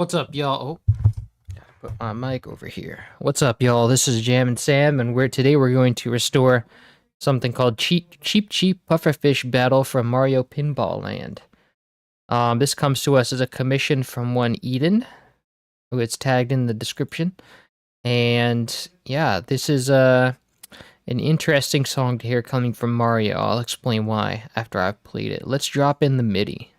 What's up, y'all? Oh, gotta put my mic over here. What's up, y'all? This is Jam and Sam, and today we're going to restore something called Cheep Pufferfish Battle from Mario Pinball Land. This comes to us as a commission from one Eden, who it's tagged in the description. And yeah, this is an interesting song to hear coming from Mario. I'll explain why after I've played it. Let's drop in the MIDI.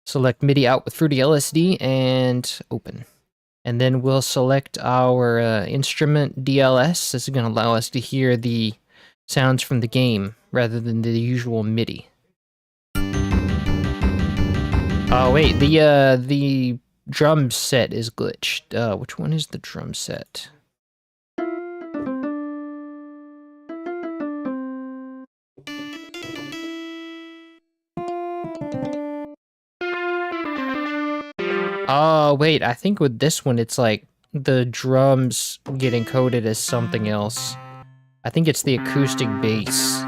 Select MIDI out with Fruity LSD and open. And then we'll select our instrument DLS. This is going to allow us to hear the sounds from the game rather than the usual MIDI. Oh wait, the drum set is glitched. Which one is the drum set? Oh, wait, I think with this one, it's like the drums get encoded as something else. I think it's the acoustic bass.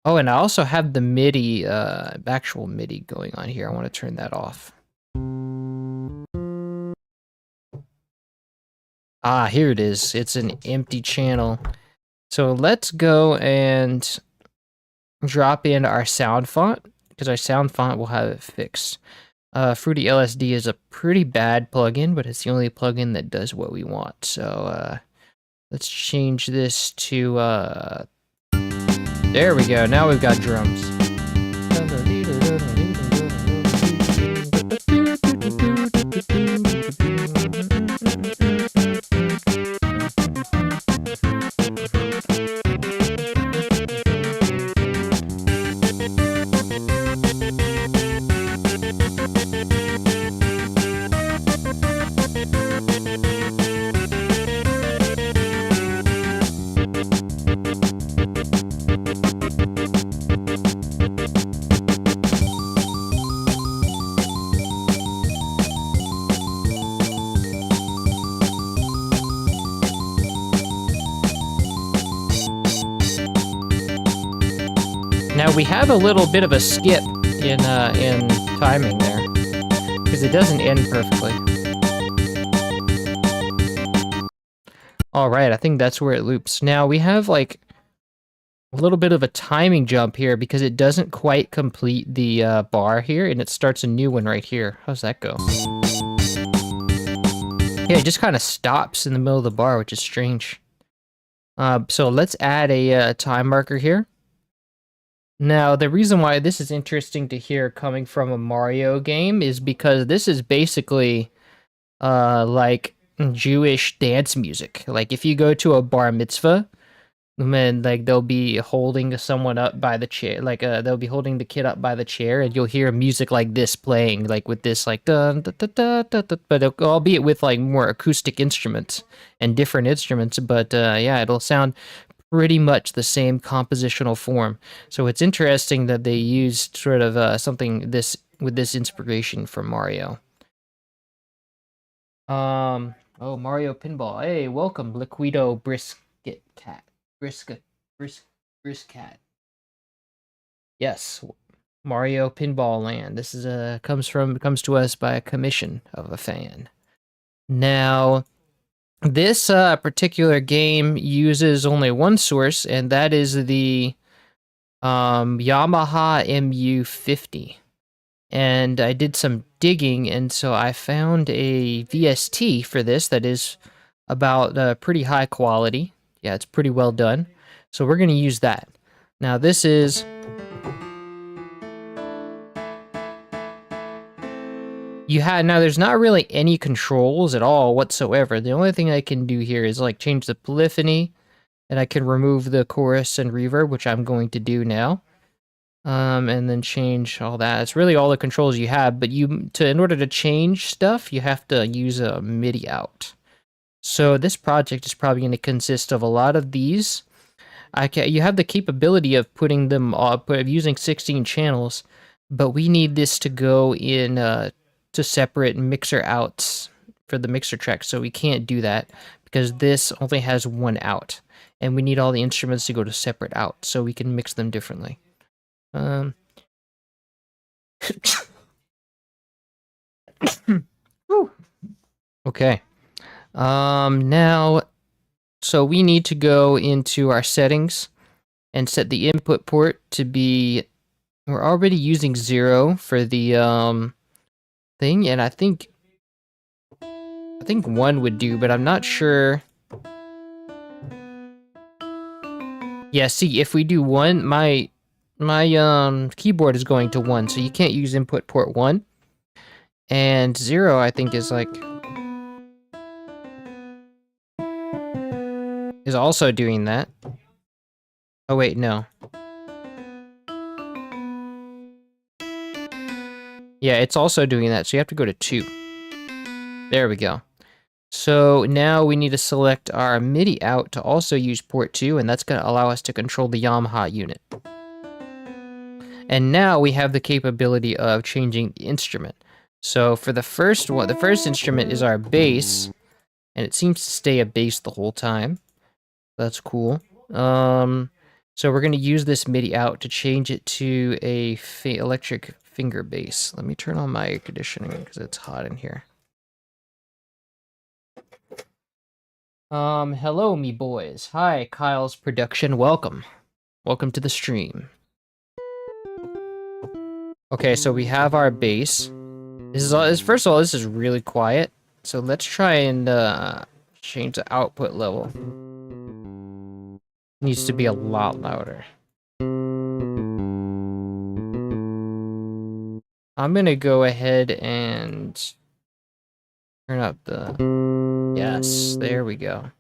Oh, and I also have the MIDI, actual MIDI going on here. I want to turn that off. Ah, here it is. It's an empty channel. So let's go and drop in our sound font, because our sound font will have it fixed. Fruity LSD is a pretty bad plugin, but it's the only plugin that does what we want. So let's change this to there we go. Now we've got drums. Now we have a little bit of a skip in timing there, because it doesn't end perfectly. All right, I think that's where it loops. Now we have like a little bit of a timing jump here because it doesn't quite complete the bar here, and it starts a new one right here. How's that go? Yeah, it just kind of stops in the middle of the bar, which is strange. So let's add a time marker here. Now, the reason why this is interesting to hear coming from a Mario game is because this is basically like Jewish dance music. Like if you go to a bar mitzvah, then like they'll be holding someone up by the chair, like they'll be holding the kid up by the chair, and you'll hear music like this playing, like with this like dun, da, da, da, da, da, but albeit with like more acoustic instruments and different instruments. But yeah, it'll sound pretty much the same compositional form. So it's interesting that they used sort of something with this inspiration from Mario. Oh, Mario Pinball. Hey, welcome, Liquido Brisket Cat. Brisket. Yes, Mario Pinball Land. This is comes to us by a commission of a fan. Now, this particular game uses only one source, and that is the Yamaha MU50. And I did some digging, and so I found a VST for this that is about pretty high quality. Yeah, it's pretty well done. So we're going to use that. Now this is... Now there's not really any controls at all whatsoever. The only thing I can do here is like change the polyphony, and I can remove the chorus and reverb, which I'm going to do now. And then change all that. It's really all the controls you have, but in order to change stuff, you have to use a MIDI out. So this project is probably going to consist of a lot of these. You have the capability of putting them up, of using 16 channels, but we need this to go in to separate mixer outs for the mixer track, so we can't do that because this only has one out, and we need all the instruments to go to separate out so we can mix them differently. Um. Whew. Okay. Now, so we need to go into our settings and set the input port to be. We're already using 0 for the thing, and I think 1 would do, but I'm not sure. Yeah, see, if we do 1, my keyboard is going to 1, so you can't use input port 1. And 0, I think, is like is also doing that. Oh wait, no. Yeah, it's also doing that, so you have to go to 2. There we go. So now we need to select our MIDI out to also use port 2, and that's going to allow us to control the Yamaha unit. And now we have the capability of changing the instrument. So for the first one, the first instrument is our bass, and it seems to stay a bass the whole time. That's cool. So we're going to use this MIDI out to change it to a electric finger bass. Let me turn on my air conditioning because it's hot in here. Hello, me boys. Hi, Kyle's production. Welcome. Welcome to the stream. Okay, so we have our bass. First of all, this is really quiet. So let's try and change the output level. Needs to be a lot louder. I'm gonna go ahead and turn up the... Yes, there we go.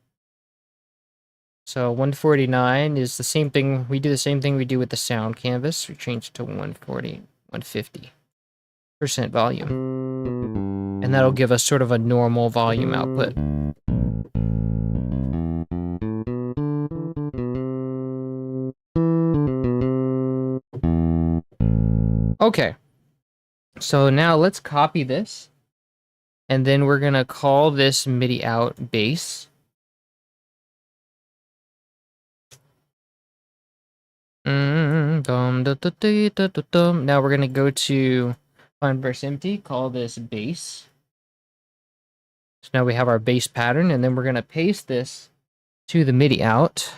So 149 is the same thing. We do the same thing we do with the sound canvas. We change it to 140, 150% volume. And that'll give us sort of a normal volume output. Okay. So now let's copy this. And then we're gonna call this MIDI out bass. Now we're gonna go to find verse empty, call this bass. So now we have our bass pattern, and then we're gonna paste this to the MIDI out.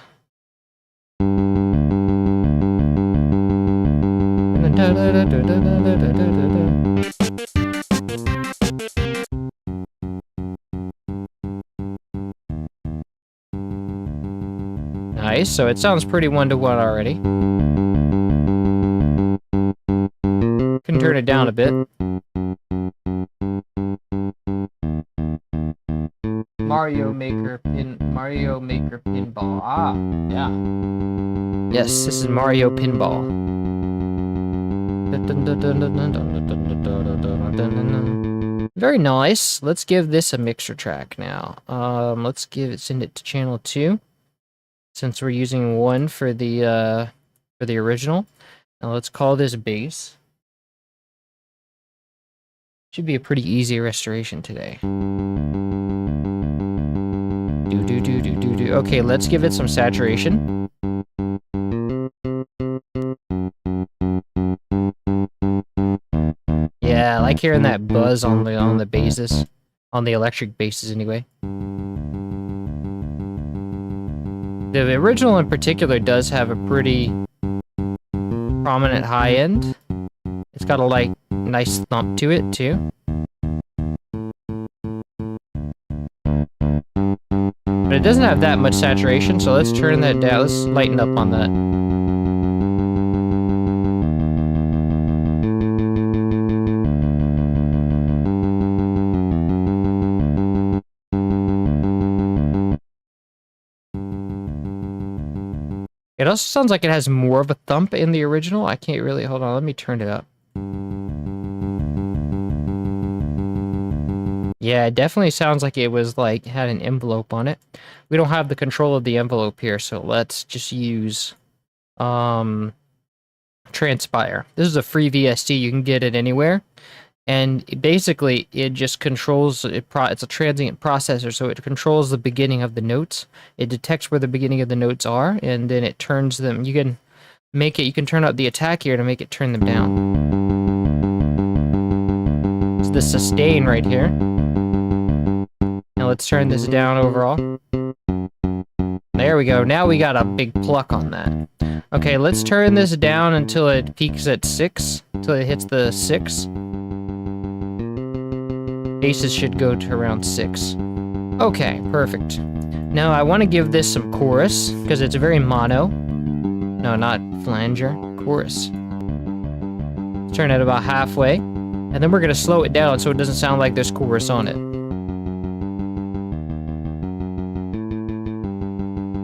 Nice, so it sounds pretty one-to-one already. Can turn it down a bit. Mario Maker Pinball. Ah, yeah. Yes, this is Mario Pinball. Very nice. Let's give this a mixer track now. Let's send it to channel 2. Since we're using 1 for the original. Now let's call this bass. Should be a pretty easy restoration today. Okay, let's give it some saturation. Yeah, I like hearing that buzz on the basses, on the electric basses anyway. The original in particular does have a pretty prominent high end. It's got a like nice thump to it too. But it doesn't have that much saturation, so let's turn that down. Let's lighten up on that. It also sounds like it has more of a thump in the original. I can't really... Hold on, let me turn it up. Yeah, it definitely sounds like it was like had an envelope on it. We don't have the control of the envelope here, so let's just use Transpire. This is a free VST. You can get it anywhere. And basically, it just controls, it's a transient processor, so it controls the beginning of the notes. It detects where the beginning of the notes are, and then it turns them. You can make it, you can turn up the attack here to make it turn them down. It's the sustain right here. Now let's turn this down overall. There we go. Now we got a big pluck on that. Okay, let's turn this down until it peaks at 6. Until it hits the 6. Bases should go to around 6. Okay, perfect. Now I want to give this some chorus, because it's very mono. No, not flanger. Chorus. Turn it about halfway. And then we're going to slow it down so it doesn't sound like there's chorus on it.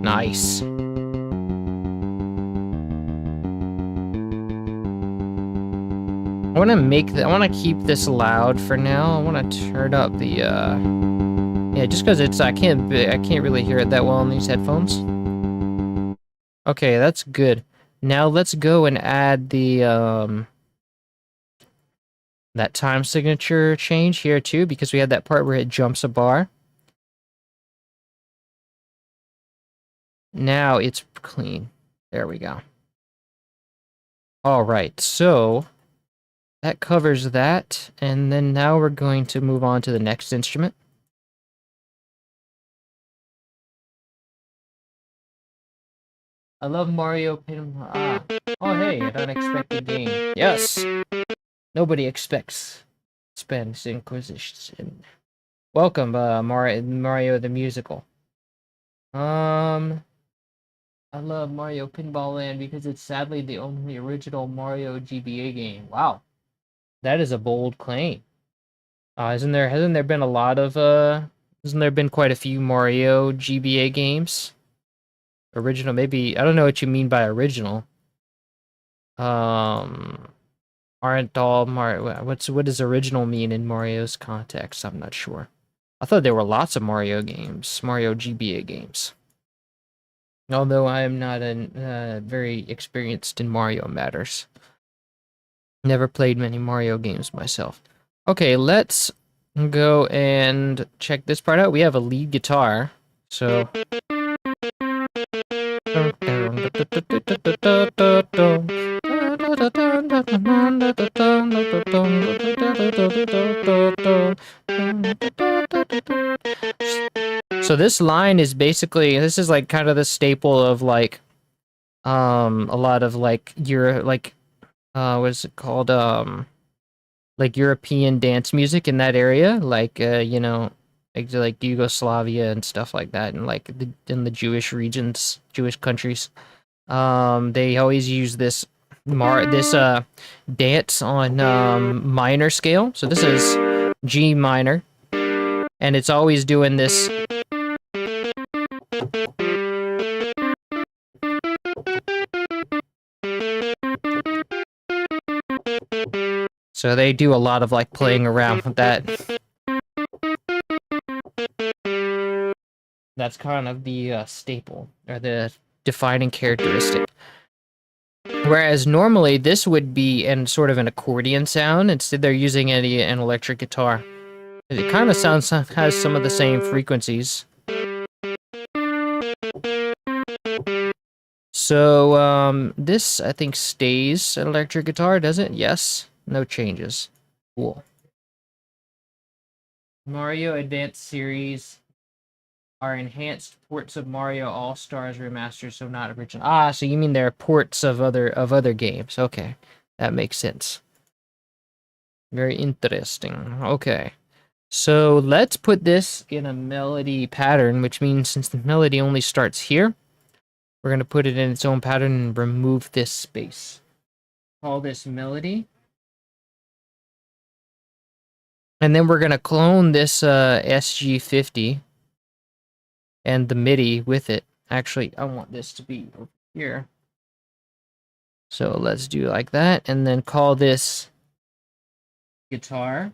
Nice. I want to keep this loud for now. I want to turn up the yeah, just because it's I can't really hear it that well on these headphones. Okay, that's good. Now let's go and add the that time signature change here too, because we had that part where it jumps a bar. Now it's clean. There we go. All right, so that covers that, and then now we're going to move on to the next instrument. I love Mario Pinball. Ah. Oh, hey, an unexpected game. Yes! Nobody expects Spanish Inquisition. Welcome, Mario the Musical. I love Mario Pinball Land because it's sadly the only original Mario GBA game. Wow. That is a bold claim. Hasn't there been a lot of, hasn't there been quite a few Mario GBA games? Original, maybe, I don't know what you mean by original. Aren't all Mario, what does original mean in Mario's context? I'm not sure. I thought there were lots of Mario games, Mario GBA games. Although I am not very experienced in Mario matters. Never played many Mario games myself. Okay, let's go and check this part out. We have a lead guitar, so... So this line is basically, this is like kind of the staple of like a lot of like what is it called, like European dance music in that area, like you know, like Yugoslavia and stuff like that, and like in the Jewish regions, Jewish countries. They always use this dance on minor scale. So this is G minor, and it's always doing this. So they do a lot of like playing around with that. That's kind of the staple, or the defining characteristic. Whereas normally this would be in sort of an accordion sound. Instead they're using an electric guitar. It kind of has some of the same frequencies. So this I think stays an electric guitar, does it? Yes. No changes. Cool. Mario Advance Series are enhanced ports of Mario All-Stars Remastered, so not original. Ah, so you mean they're ports of other games. Okay. That makes sense. Very interesting. Okay. So let's put this in a melody pattern, which means since the melody only starts here, we're going to put it in its own pattern and remove this space. Call this melody. And then we're going to clone this SG50 and the MIDI with it. Actually, I want this to be over here. So let's do like that, and then call this guitar.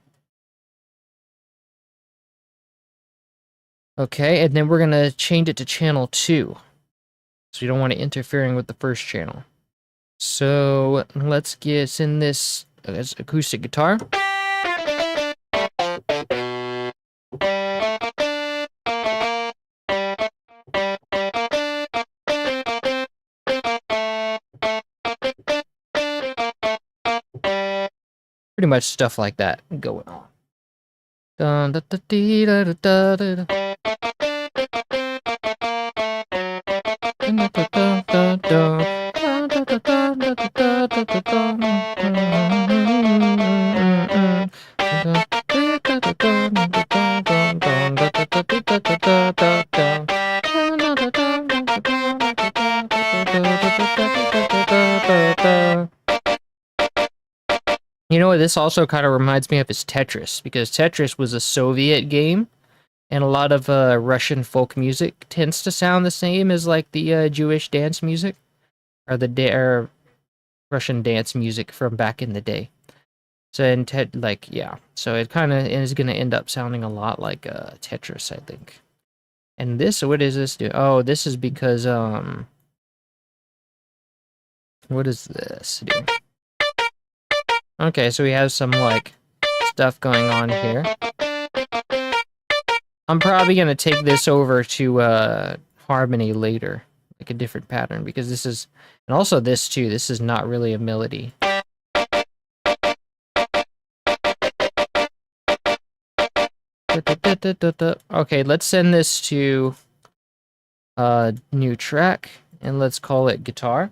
Okay, and then we're going to change it to channel 2. So you don't want it interfering with the first channel. So let's send this as acoustic guitar. much stuff like that going on. Dun, da, da, dee, da, da, da, da, da. Dun, da, da, da, da, da. Dun, da, da, da, da, da, da, da, da. You know what, this also kind of reminds me of is Tetris, because Tetris was a Soviet game, and a lot of Russian folk music tends to sound the same as like the Jewish dance music, or or Russian dance music from back in the day. So so it kind of is going to end up sounding a lot like Tetris, I think. And this, what does this do? Oh, this is because what does this do? Okay, so we have some like stuff going on here. I'm probably gonna take this over to harmony later, like a different pattern, because this is, and also this too, this is not really a melody. Okay, let's send this to new track, and let's call it guitar.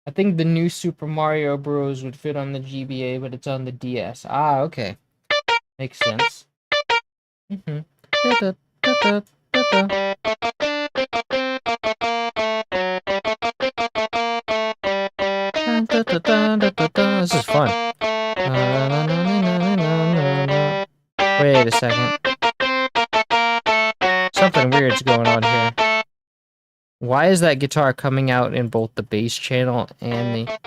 I think the new Super Mario Bros. Would fit on the GBA, but it's on the DS. Ah, okay. Makes sense. This is fun. Wait a second. Something weird's going on here. Why is that guitar coming out in both the bass channel and the...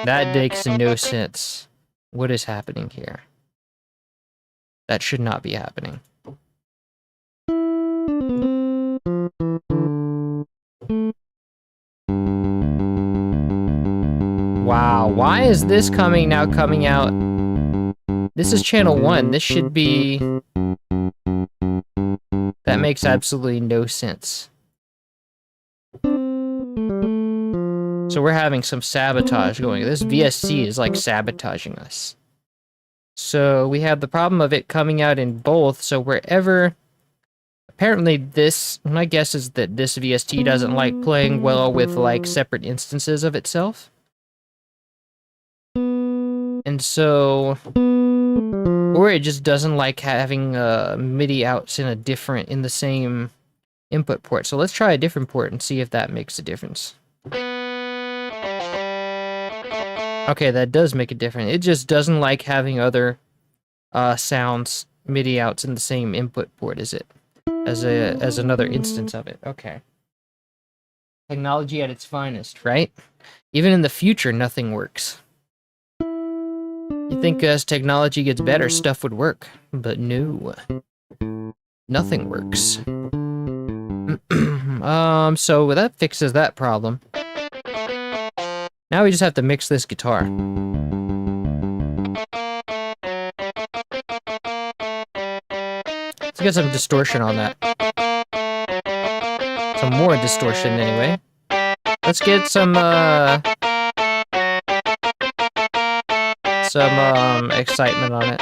That makes no sense. What is happening here? That should not be happening. Wow, why is this coming out? This is channel 1. This should be... That makes absolutely no sense. So we're having some sabotage going. This VSC is like sabotaging us. So we have the problem of it coming out in both, so wherever... Apparently this, my guess is that this VST doesn't like playing well with like separate instances of itself. And so... Or it just doesn't like having MIDI outs in the same input port. So let's try a different port and see if that makes a difference. Okay, that does make a difference. It just doesn't like having other sounds MIDI outs in the same input port as another instance of it. Okay. Technology at its finest, right? Even in the future, nothing works. You think as technology gets better, stuff would work, but no. Nothing works. So that fixes that problem. Now we just have to mix this guitar. Let's get some distortion on that. Some more distortion, anyway. Let's get some excitement on it.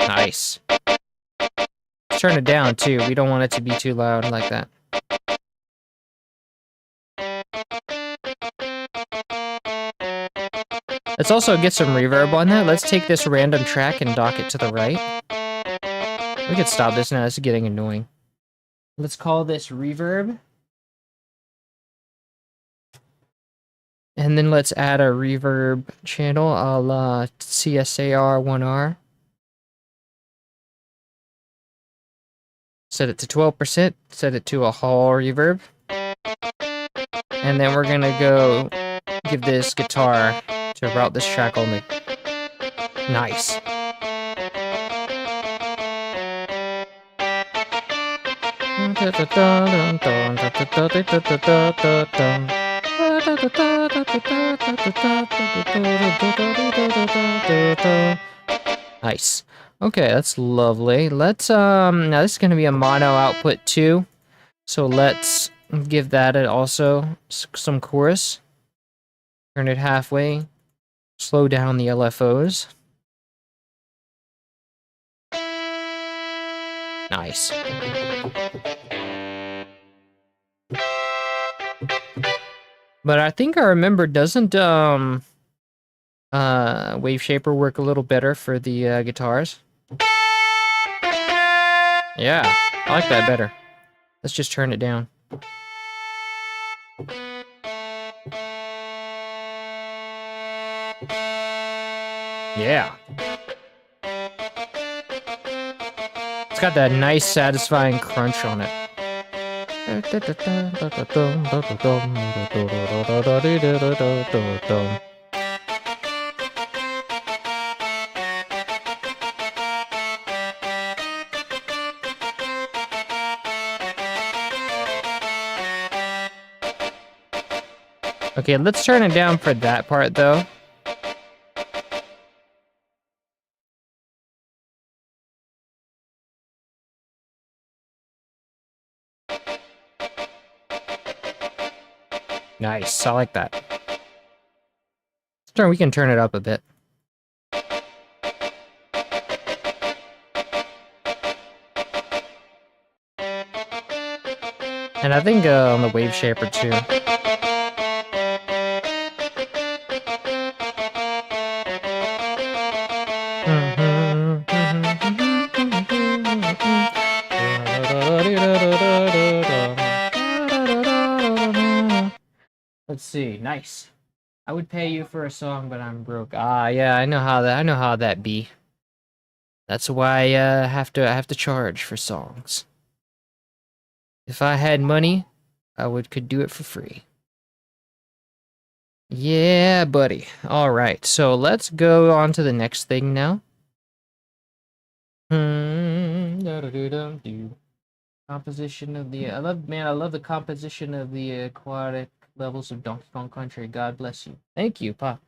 Nice. Let's turn it down, too. We don't want it to be too loud like that. Let's also get some reverb on that. Let's take this random track and dock it to the right. We can stop this now. This is getting annoying. Let's call this reverb. And then let's add a reverb channel, a la CSAR1R. Set it to 12%, set it to a hall reverb. And then we're gonna go give this guitar to route this track only. Nice. Nice. Okay, that's lovely. Let's now this is gonna be a mono output too. So let's give that also some chorus. Turn it halfway. Slow down the LFOs. Nice. But I think I remember, doesn't Wave Shaper work a little better for the guitars? Yeah, I like that better. Let's just turn it down. Yeah. It's got that nice, satisfying crunch on it. Okay, let's turn it down for that part, though. Nice, I like that. We can turn it up a bit. And I think on the Wave Shaper too. Let's see. Nice. I would pay you for a song, but I'm broke. Ah, yeah, I know how that be. That's why I have to charge for songs. If I had money, I could do it for free. Yeah, buddy. All right, so let's go on to the next thing now. Composition of the I love the composition of the aquatic levels of Donkey Kong Country. God bless you. Thank you, Pa.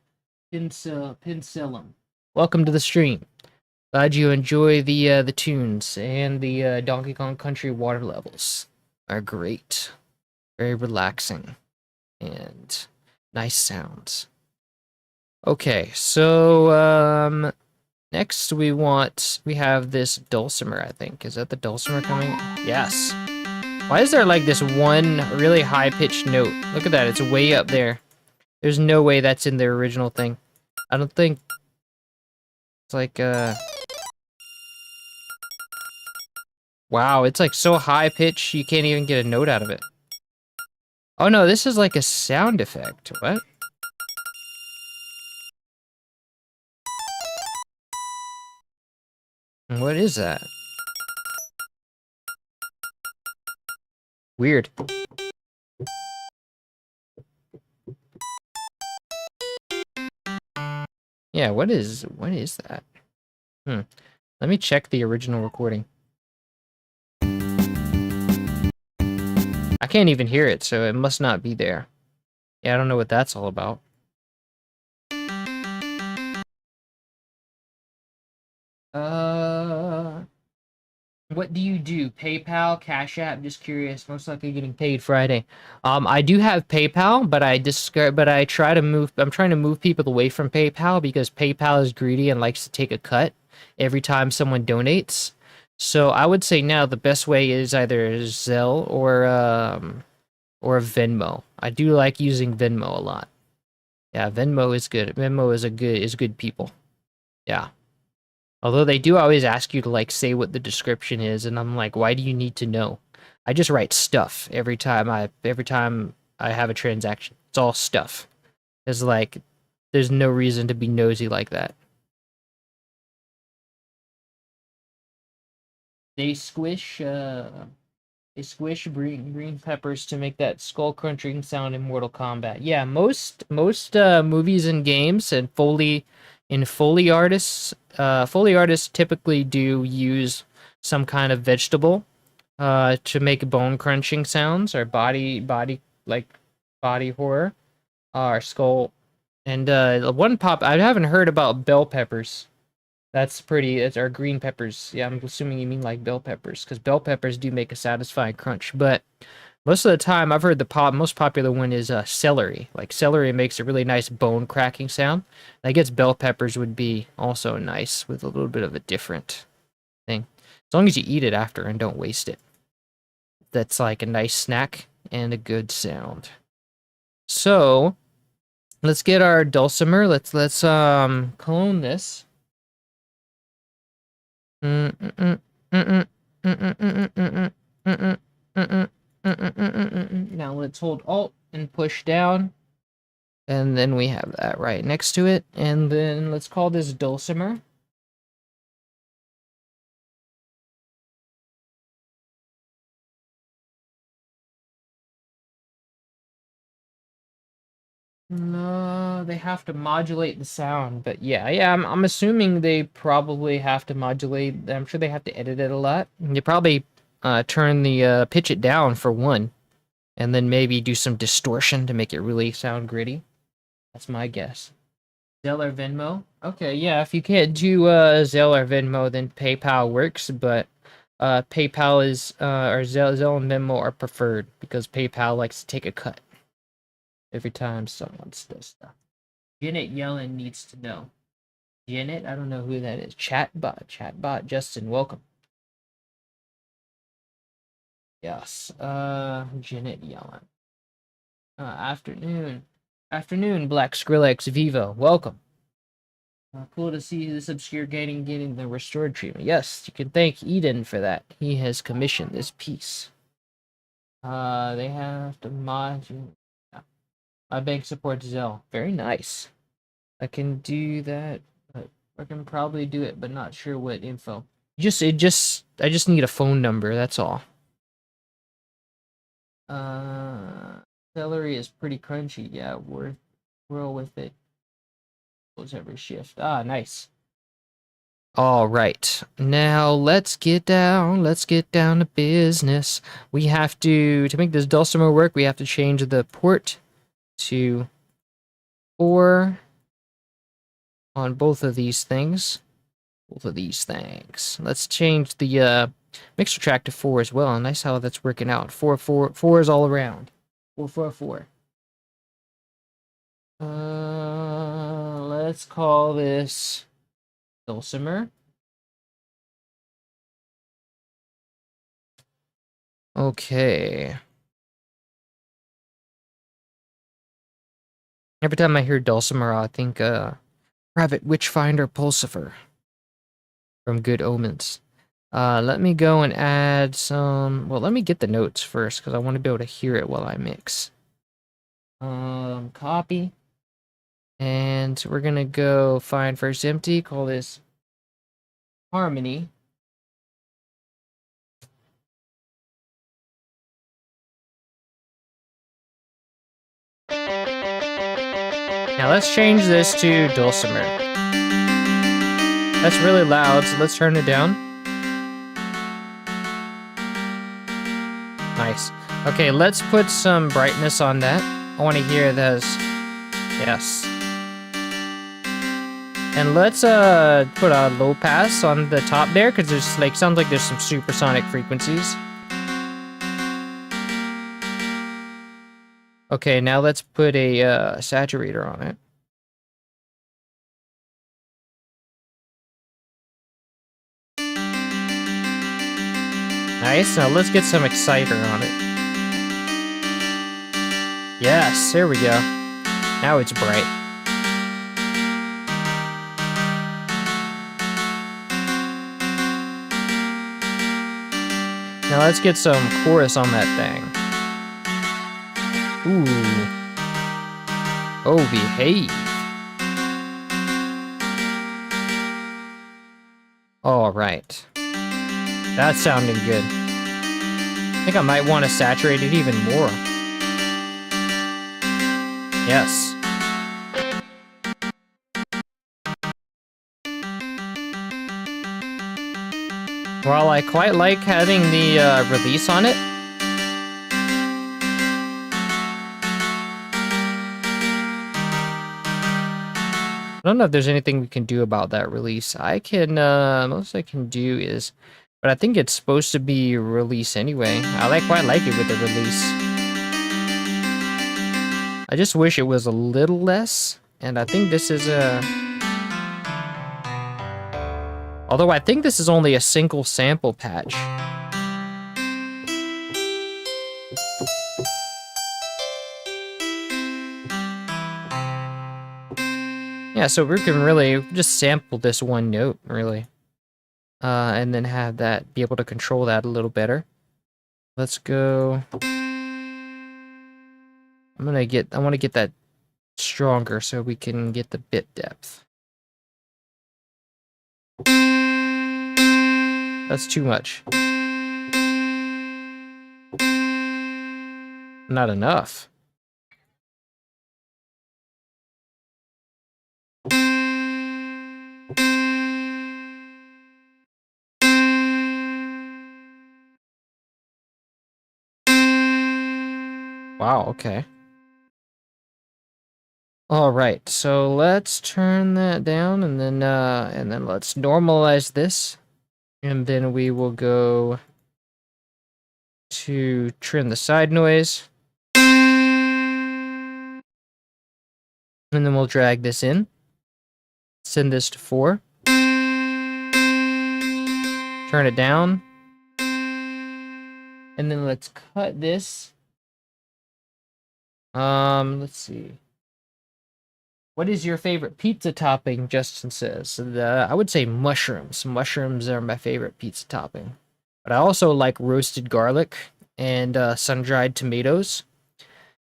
Pincellum. Welcome to the stream. Glad you enjoy the tunes, and the Donkey Kong Country water levels are great. Very relaxing and nice sounds. Okay, so next we have this dulcimer, I think. Is that the dulcimer coming? Yes. Why is there like this one really high-pitched note? Look at that, it's way up there. There's no way that's in the original thing. I don't think it's like wow, it's like so high-pitched you can't even get a note out of it. Oh no, this is like a sound effect. What? What is that? Weird. Yeah, what is that? Let me check the original recording. I can't even hear it, so it must not be there. Yeah, I don't know what that's all about. What do you do? PayPal, Cash App? Just curious. Most likely getting paid Friday. I do have PayPal, but I try to move. I'm trying to move people away from PayPal because PayPal is greedy and likes to take a cut every time someone donates. So I would say now the best way is either Zelle or Venmo. I do like using Venmo a lot. Yeah, Venmo is good. Venmo is good people. Yeah. Although they do always ask you to like say what the description is, and I'm like, why do you need to know? I just write stuff every time I have a transaction. It's all stuff. It's like there's no reason to be nosy like that. They squish green peppers to make that skull crunching sound in Mortal Kombat. Yeah, most movies and games and Foley artists typically do use some kind of vegetable to make bone crunching sounds, or body horror, or skull. And one pop I haven't heard about bell peppers. That's pretty. It's our green peppers. Yeah, I'm assuming you mean like bell peppers, because bell peppers do make a satisfying crunch. But most of the time, I've heard the most popular one is celery. Like celery makes a really nice bone cracking sound. I guess bell peppers would be also nice with a little bit of a different thing. As long as you eat it after and don't waste it. That's like a nice snack and a good sound. So let's get our dulcimer. Let's clone this. Now let's hold Alt and push down. And then we have that right next to it. And then let's call this dulcimer. No, they have to modulate the sound, but yeah, I'm assuming they probably have to modulate. I'm sure they have to edit it a lot. You probably turn the pitch it down for one, and then maybe do some distortion to make it really sound gritty. That's my guess. Zelle or Venmo? Okay, yeah, if you can't do Zelle or Venmo, then PayPal works, but PayPal is or Zelle and Venmo are preferred because PayPal likes to take a cut every time someone does stuff. Janet Yellen needs to know. Janet, I don't know who that is. Chatbot, Justin, welcome. Yes, Janet Yellen. Afternoon, Black Skrillex Vivo, welcome. Cool to see this obscure gaming getting the restored treatment. Yes, you can thank Eden for that. He has commissioned this piece. They have to module. Yeah. My bank supports Zelle. Very nice. I can do that, but I can probably do it, but not sure what info. I just need a phone number, that's all. Celery is pretty crunchy. Yeah, roll with it. Close every shift. Ah, nice. All right. Now let's get down to business. We have to make this dulcimer work, we have to change the port to 4 on both of these things. Let's change the mixer track to 4 as well. Nice how that's working out. 4 is all around. 4 4 4. Let's call this dulcimer. Okay. Every time I hear dulcimer, I think Private Witchfinder Pulsifer from Good Omens. Let me go and add some. Well, let me get the notes first because I want to be able to hear it while I mix. Copy. And we're gonna go find first empty, call this harmony. Now let's change this to dulcimer. That's really loud, so let's turn it down. Nice. Okay, let's put some brightness on that. I want to hear those. Yes. And let's put a low pass on the top there, because there's like sounds like there's some supersonic frequencies. Okay, now let's put a saturator on it. Nice. Now let's get some exciter on it. Yes, there we go. Now it's bright. Now let's get some chorus on that thing. Ooh. Oh, behave. All right. That's sounding good. I think I might want to saturate it even more. Yes. While I quite like having the release on it, I don't know if there's anything we can do about that release. I can, most I can do is, but I think it's supposed to be release anyway. I quite like it with the release. I just wish it was a little less, and I think this is a... Although I think this is only a single sample patch. Yeah, so we can really just sample this one note, really. And then have that, be able to control that a little better. Let's go. I want to get that stronger so we can get the bit depth. That's too much. Not enough. Wow, okay. All right, so let's turn that down and then let's normalize this. And then we will go to trim the side noise. And then we'll drag this in. Send this to 4. Turn it down. And then let's cut this. Let's see. What is your favorite pizza topping? Justin says. I would say mushrooms. Mushrooms are my favorite pizza topping. But I also like roasted garlic and sun-dried tomatoes.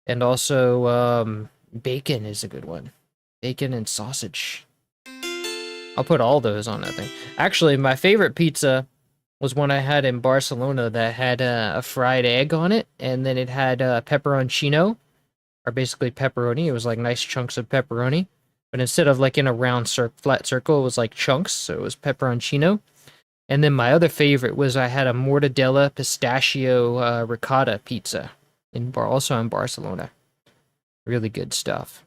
And also bacon is a good one. Bacon and sausage. I'll put all those on that thing. Actually, my favorite pizza was one I had in Barcelona that had a fried egg on it. And then it had pepperoncino. Or basically pepperoni. It was like nice chunks of pepperoni. But instead of like in a round flat circle, it was like chunks. So it was pepperoncino. And then my other favorite was I had a mortadella pistachio ricotta pizza. Also in Barcelona. Really good stuff.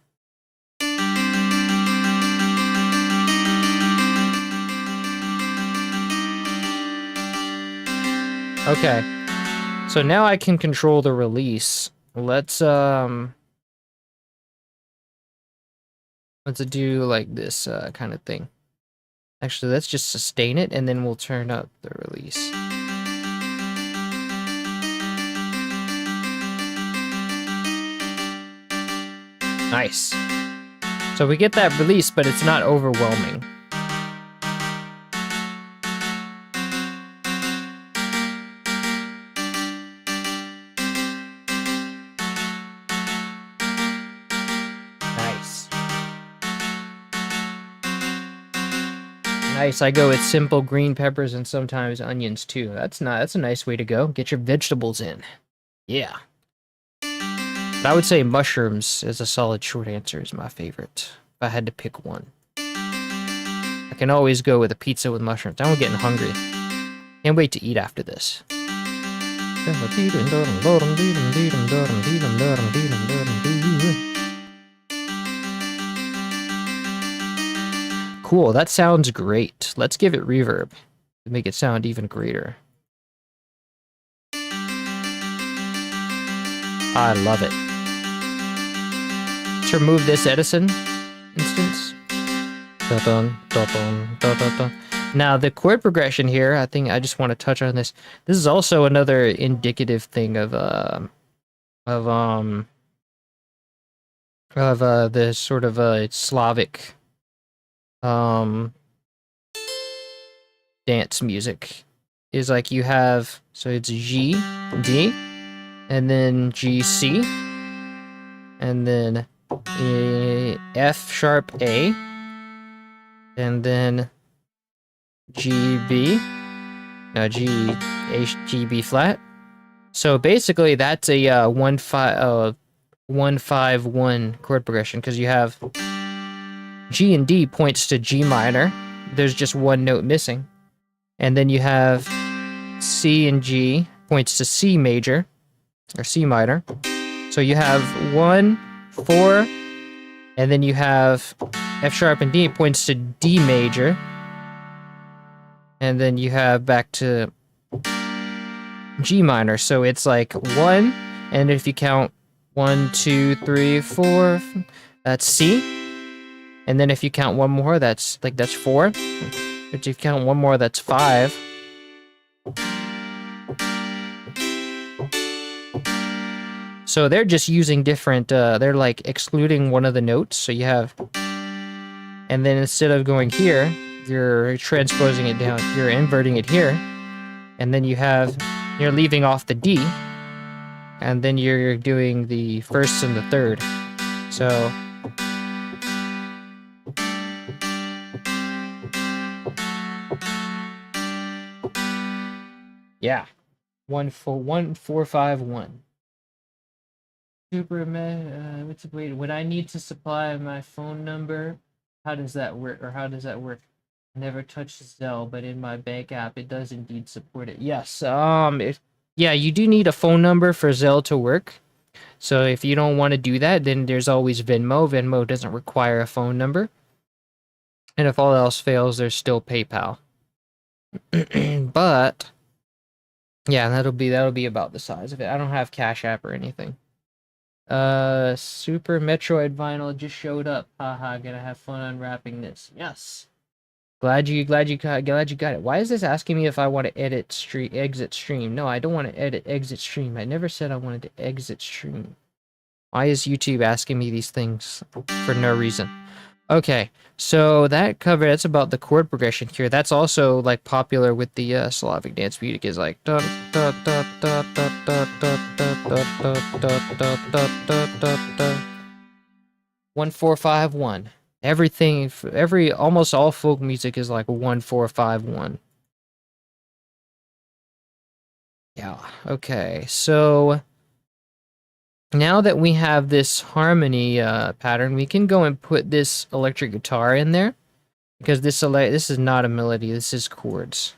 Okay. So now I can control the release. Let's do like this kind of thing. Actually, let's just sustain it and then we'll turn up the release. Nice. So we get that release, but it's not overwhelming. Nice, I go with simple green peppers and sometimes onions too. That's a nice way to go. Get your vegetables in. Yeah. But I would say mushrooms as a solid short answer is my favorite. If I had to pick one. I can always go with a pizza with mushrooms. I'm getting hungry. Can't wait to eat after this. Cool, that sounds great. Let's give it reverb to make it sound even greater. I love it. Let's remove this Edison instance. Now the chord progression here, I think I just want to touch on this. This is also another indicative thing of the sort of Slavic dance music. Is like you have, so it's G, D, and then G, C, and then F sharp A, and then G, B, G, H, G, B flat. So basically that's a 1-5-1 chord progression, because you have G and D points to G minor. There's just one note missing. And then you have C and G points to C major, or C minor. So you have 1, 4, and then you have F sharp and D points to D major. And then you have back to G minor. So it's like 1, and if you count 1, 2, 3, 4, that's C. And then if you count one more, that's 4. If you count one more, that's 5. So they're just using different, they're like excluding one of the notes. So you have, and then instead of going here, you're transposing it down, you're inverting it here. And then you're leaving off the D. And then you're doing the first and the third. So yeah. 1 4 5 1. Wait, would I need to supply my phone number? How does that work? Never touched Zelle, but in my bank app, it does indeed support it. Yes. Yeah, you do need a phone number for Zelle to work. So if you don't want to do that, then there's always Venmo. Venmo doesn't require a phone number. And if all else fails, there's still PayPal. But yeah, that'll be about the size of it. I don't have Cash App or anything. Super Metroid vinyl just showed up. Haha, gonna have fun unwrapping this. Yes. Glad you got it. Why is this asking me if I want to exit stream? No, I don't want to exit stream. I never said I wanted to exit stream. Why is YouTube asking me these things for no reason? Okay, so that's about the chord progression here. That's also like popular with the Slavic dance music, is like 1 4 5 1. Almost all folk music is like 1 4 5 1. Yeah. Okay. So now that we have this harmony pattern, we can go and put this electric guitar in there, because this is not a melody. This is chords,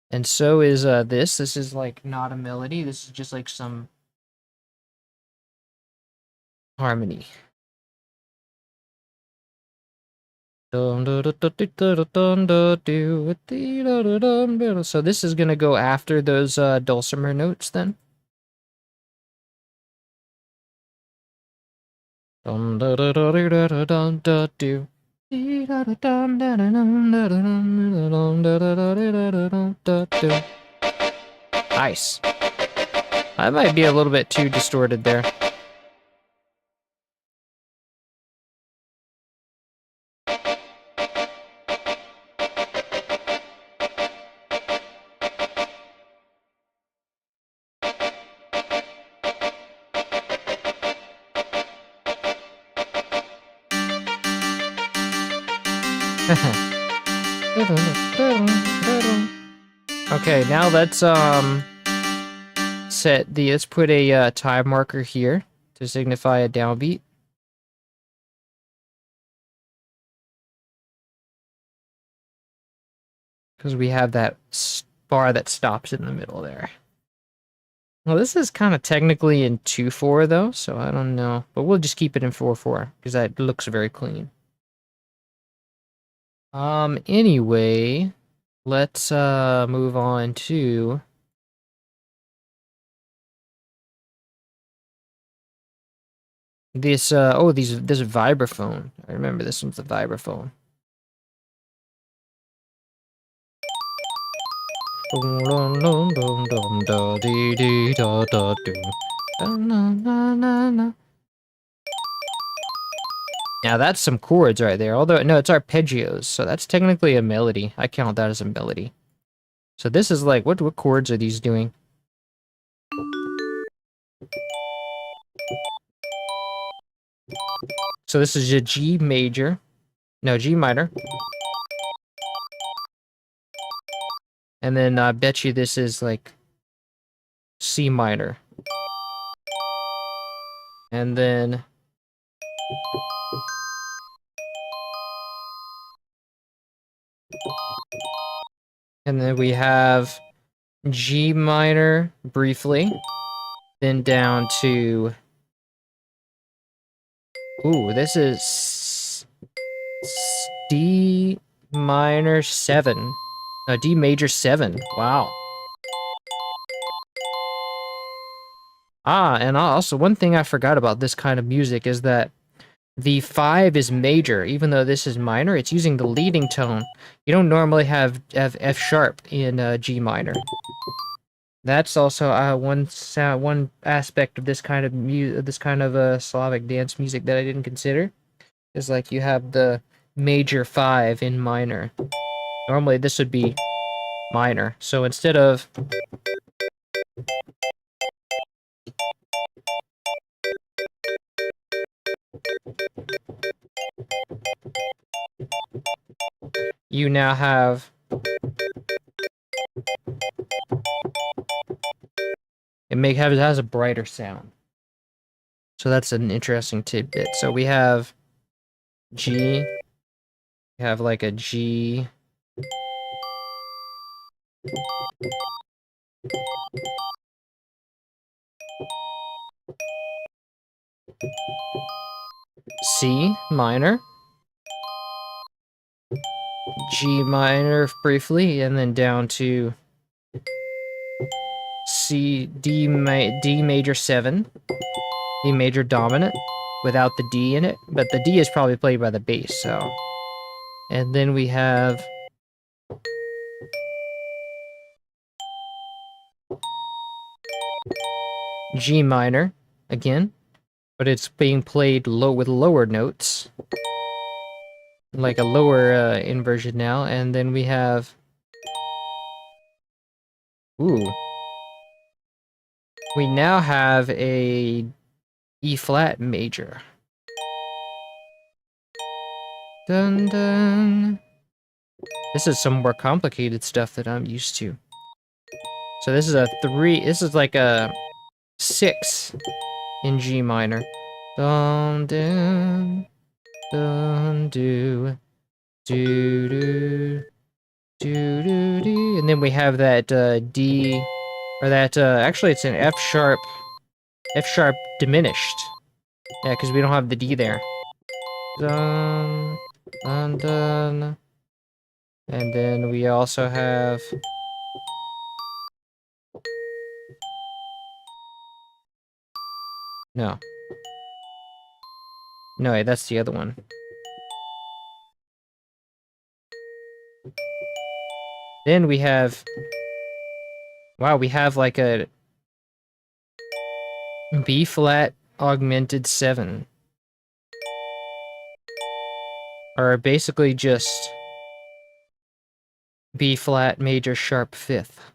and so is this. This is like not a melody. This is just like some harmony. So this is gonna go after those dulcimer notes then. Nice. That might be a little bit too distorted there. Okay, now let's let's put a time marker here to signify a downbeat. Because we have that bar that stops in the middle there. Well, this is kind of technically in 2/4 though, so I don't know. But we'll just keep it in 4/4 because that looks very clean. Anyway, let's move on to this this vibraphone. I remember this one's the vibraphone. Now that's some chords right there. Although no, it's arpeggios, so that's technically a melody. I count that as a melody. So this is like what chords are these doing? So this is a G major. No, G minor. And then I bet you this is like C minor. And then we have G minor briefly, then down to, ooh, this is D minor 7. D major 7. Wow. Ah, and also one thing I forgot about this kind of music is that the 5 is major, even though this is minor. It's using the leading tone. You don't normally have F sharp in G minor. That's also one aspect of this kind of Slavic dance music that I didn't consider. Is like you have the major 5 in minor. Normally this would be minor. So instead of you now have it has a brighter sound. So that's an interesting tidbit. So we have G, we have like a G, C minor, G minor briefly, and then down to D major 7, D major dominant, without the D in it, but the D is probably played by the bass, so. And then we have G minor, again, but it's being played low with lower notes, like a lower inversion now, and then we have, ooh, we now have a E flat major. Dun dun. This is some more complicated stuff that I'm used to. So this is a 3, this is like a 6 in G minor. Dun dun dun do do do do do do, and then we have that D, or that actually it's an F sharp diminished. Yeah, because we don't have the D there. Dun dun dun, and then we also have. No. No, wait, that's the other one. Then we have... Wow, we have like a... B flat augmented 7. Or basically just... B flat major sharp 5th.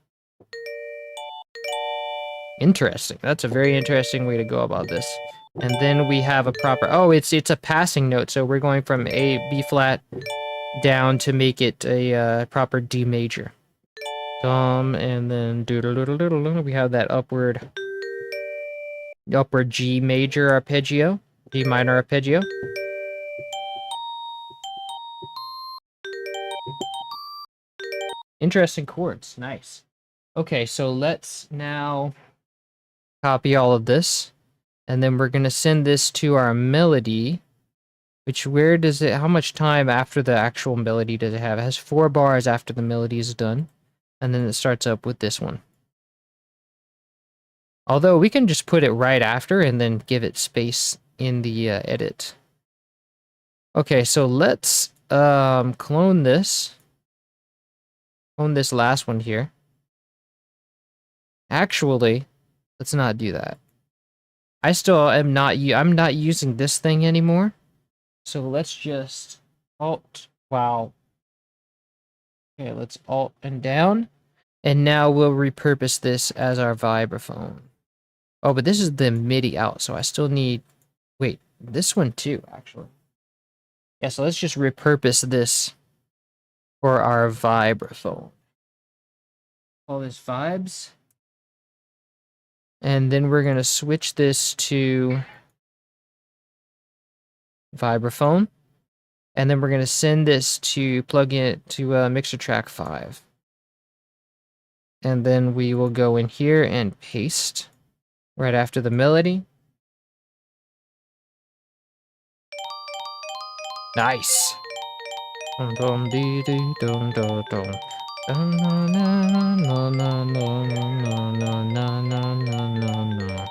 Interesting. That's a very interesting way to go about this. And then we have a proper... Oh, it's a passing note, so we're going from A, B flat down to make it a proper D major. And then doodle-doodle-doodle, we have that upward G major arpeggio, G minor arpeggio. Interesting chords, nice. Okay, so let's now copy all of this, and then we're gonna send this to our melody. Which, where does it, how much time after the actual melody does it have? It has 4 bars after the melody is done, and then it starts up with this one. Although we can just put it right after and then give it space in the edit. Okay, so let's clone this. Clone this last one here. Actually, let's not do that. I still am not, I'm not using this thing anymore. So let's just Alt, wow. Okay, let's Alt and down. And now we'll repurpose this as our vibraphone. Oh, but this is the MIDI out, so I still need... Wait, this one too, actually. Yeah, so let's just repurpose this for our vibraphone. Call this Vibes. And then we're going to switch this to vibraphone. And then we're going to send this to plug in to Mixer Track 5. And then we will go in here and paste right after the melody. Nice. Dum dum dee dee dum dum dum. Dum na na na na na na na na na na na na.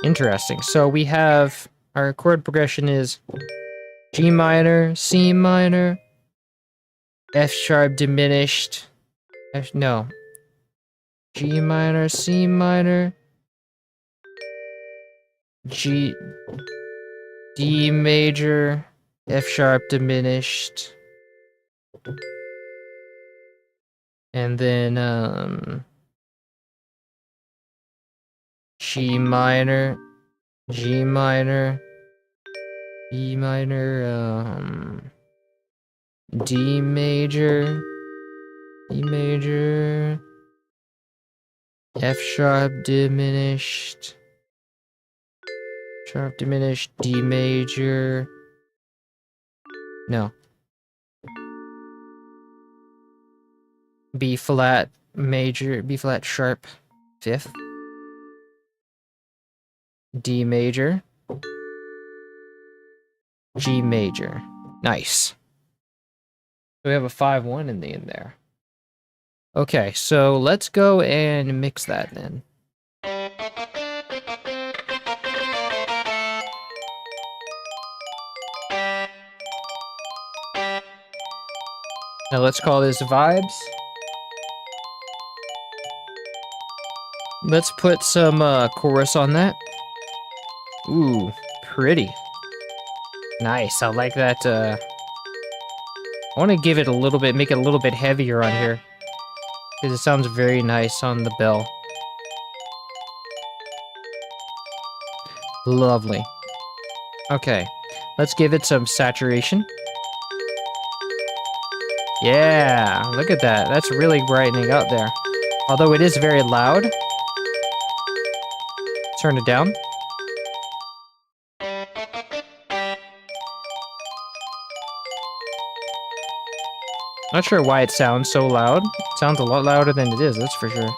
Interesting. So we have our chord progression is G minor, C minor, F sharp diminished. No. G minor, C minor, G, D major, F sharp diminished, and then G minor, G minor, E minor, D major, E major, F sharp diminished, sharp diminished, D major. No. B flat major, B flat sharp fifth, D major, G major. Nice. So we have a 5-1 in the end there. Okay, so let's go and mix that then. Now let's call this vibes. Let's put some chorus on that. Ooh, pretty. Nice, I like that. I want to give it a little bit, make it a little bit heavier on here. Because it sounds very nice on the bell. Lovely. Okay, let's give it some saturation. Yeah, look at that. That's really brightening up there. Although it is very loud. Turn it down. Not sure why it sounds so loud. It sounds a lot louder than it is, that's for sure.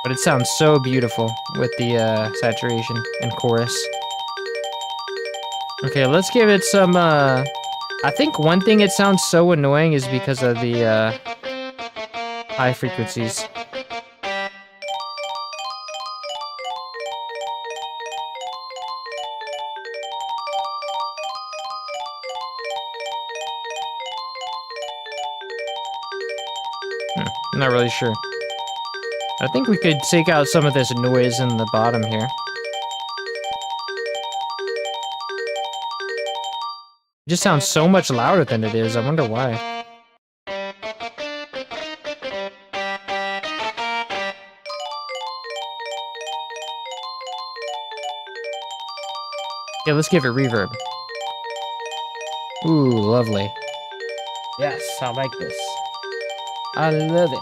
But it sounds so beautiful with the saturation and chorus. Okay, let's give it some, I think one thing it sounds so annoying is because of the high frequencies. I'm not really sure. I think we could take out some of this noise in the bottom here. It just sounds so much louder than it is. I wonder why. Yeah, let's give it reverb. Ooh, lovely. Yes, I like this. I love it.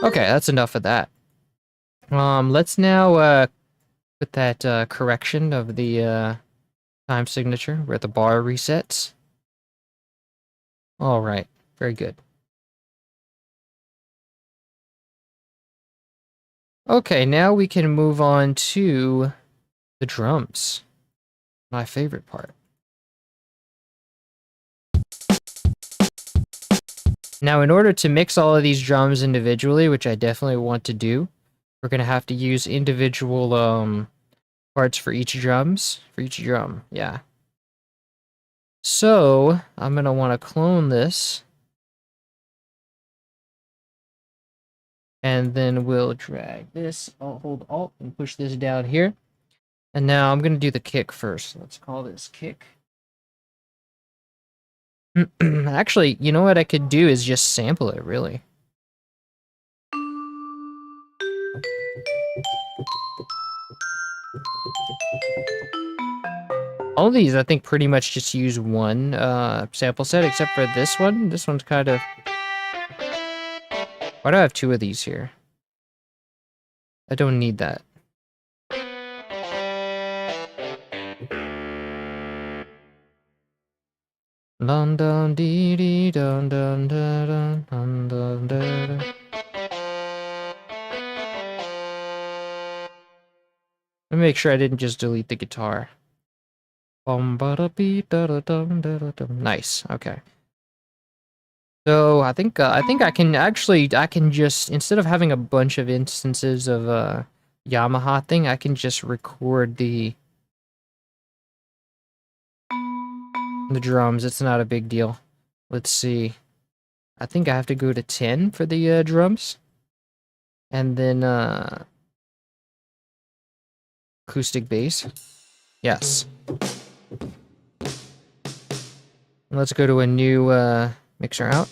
Okay, that's enough of that. Let's now put that correction of the time signature where the bar resets. All right, very good. Okay, now we can move on to the drums. My favorite part. Now, in order to mix all of these drums individually, which I definitely want to do, we're gonna have to use individual parts for each drum, yeah. So, I'm gonna want to clone this. And then we'll drag this, I'll hold Alt and push this down here. And now I'm gonna do the kick first. Let's call this kick. Actually, you know what I could do is just sample it, really. All of these, I think, pretty much just use one sample set, except for this one. This one's kind of... Why do I have two of these here? I don't need that. Dun dun dee dee dun dun dun dun dun dun dun. Let me make sure I didn't just delete the guitar. Nice. Okay. So I think I can just, instead of having a bunch of instances of Yamaha thing, I can just record the drums. It's not a big deal. Let's see. I think I have to go to 10 for the drums, and then acoustic bass. Yes. Let's go to a new mixer out.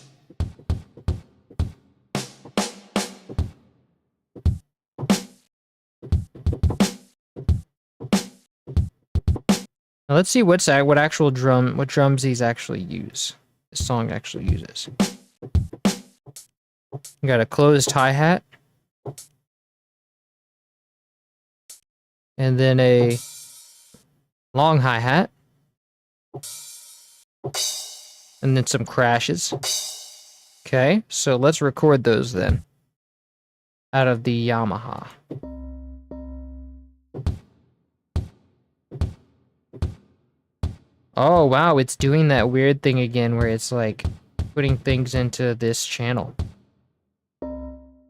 Now let's see what drums these actually use. This song actually uses. We got a closed hi-hat, and then a long hi-hat, and then some crashes. Okay, so let's record those then out of the Yamaha. Oh wow, it's doing that weird thing again where it's like putting things into this channel.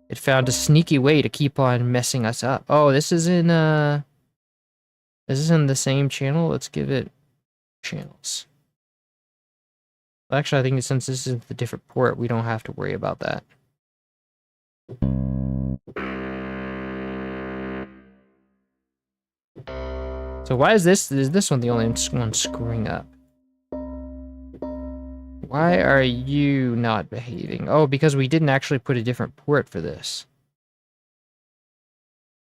It found a sneaky way to keep on messing us up. Oh, this is in the same channel? Let's give it channels. Actually, I think since this is the different port, we don't have to worry about that. So why is this one the only one screwing up? Why are you not behaving? Oh, because we didn't actually put a different port for this.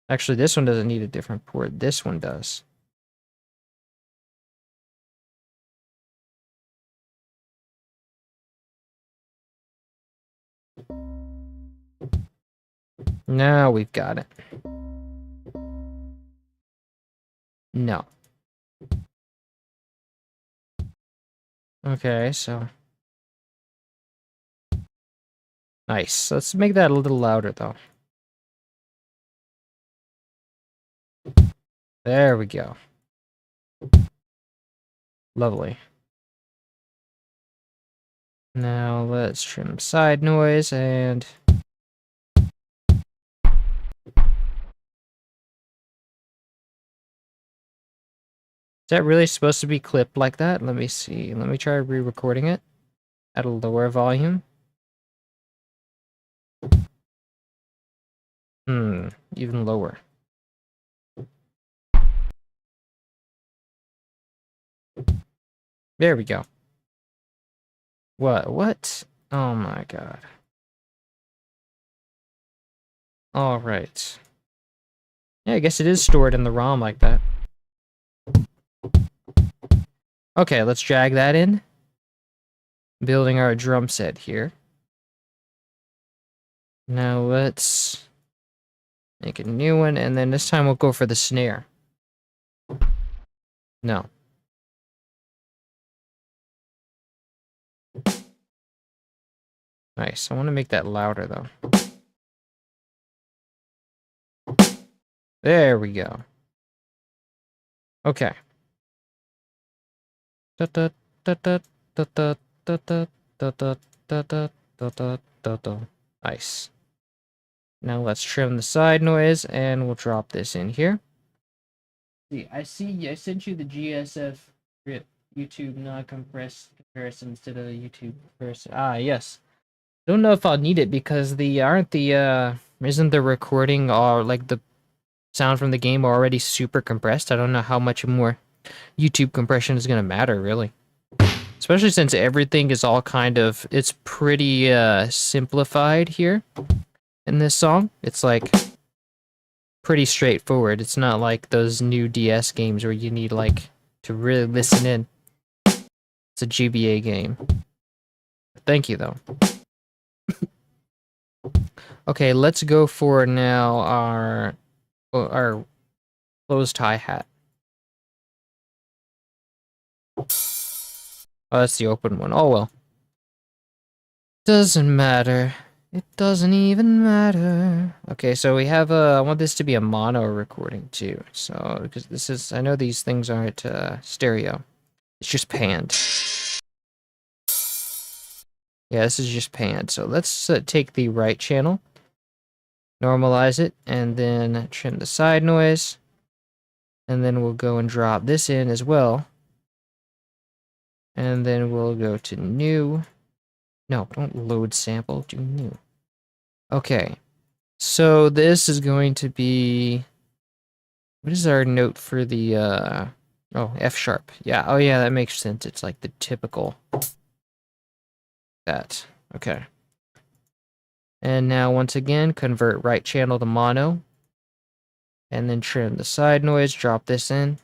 Actually, this one doesn't need a different port. This one does. Now we've got it. No. Okay, so... Nice. Let's make that a little louder, though. There we go. Lovely. Now let's trim side noise and... Is that really supposed to be clipped like that? Let me see. Let me try re-recording it at a lower volume. Even lower. There we go. What? Oh my god. Alright. Yeah, I guess it is stored in the ROM like that. Okay, let's drag that in. Building our drum set here. Now let's make a new one, and then this time we'll go for the snare. No. Nice. I want to make that louder, though. There we go. Okay. Nice. Now let's trim the side noise, and we'll drop this in here. I sent you the GSF YouTube non-compressed comparison instead of the YouTube comparison. Ah, yes. Don't know if I'll need it because isn't the recording or like the sound from the game already super compressed? I don't know how much more YouTube compression is gonna matter, really. Especially since everything is all it's pretty simplified here in this song. It's like pretty straightforward. It's not like those new DS games where you need like to really listen in. It's a GBA game. Thank you though. Okay, let's go for now our closed hi-hat. Oh, that's the open one. Oh well. Doesn't matter. It doesn't even matter. Okay, so we have I want this to be a mono recording too. So, because this is, I know these things aren't stereo. It's just panned. Yeah, this is just panned. So let's take the right channel, normalize it, and then trim the side noise. And then we'll go and drop this in as well. And then we'll go to new. No, don't load sample, do new. Okay, so this is going to be, what is our note for the, oh, F sharp. Yeah, oh yeah, that makes sense. It's like the typical, that, okay. And now once again, convert right channel to mono. And then trim the side noise, drop this in.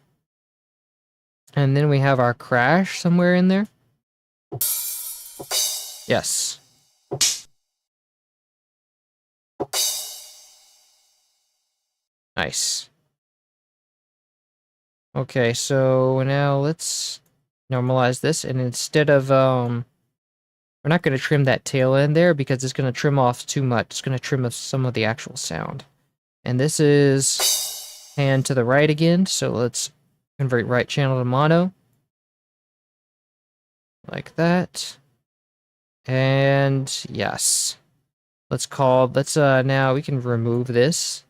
And then we have our crash somewhere in there. Yes. Nice. Okay, so now let's normalize this, and instead of, we're not going to trim that tail end there because it's going to trim off too much. It's going to trim off some of the actual sound. And this is hand to the right again, so let's convert right channel to mono. Like that. And yes. Let's now we can remove this.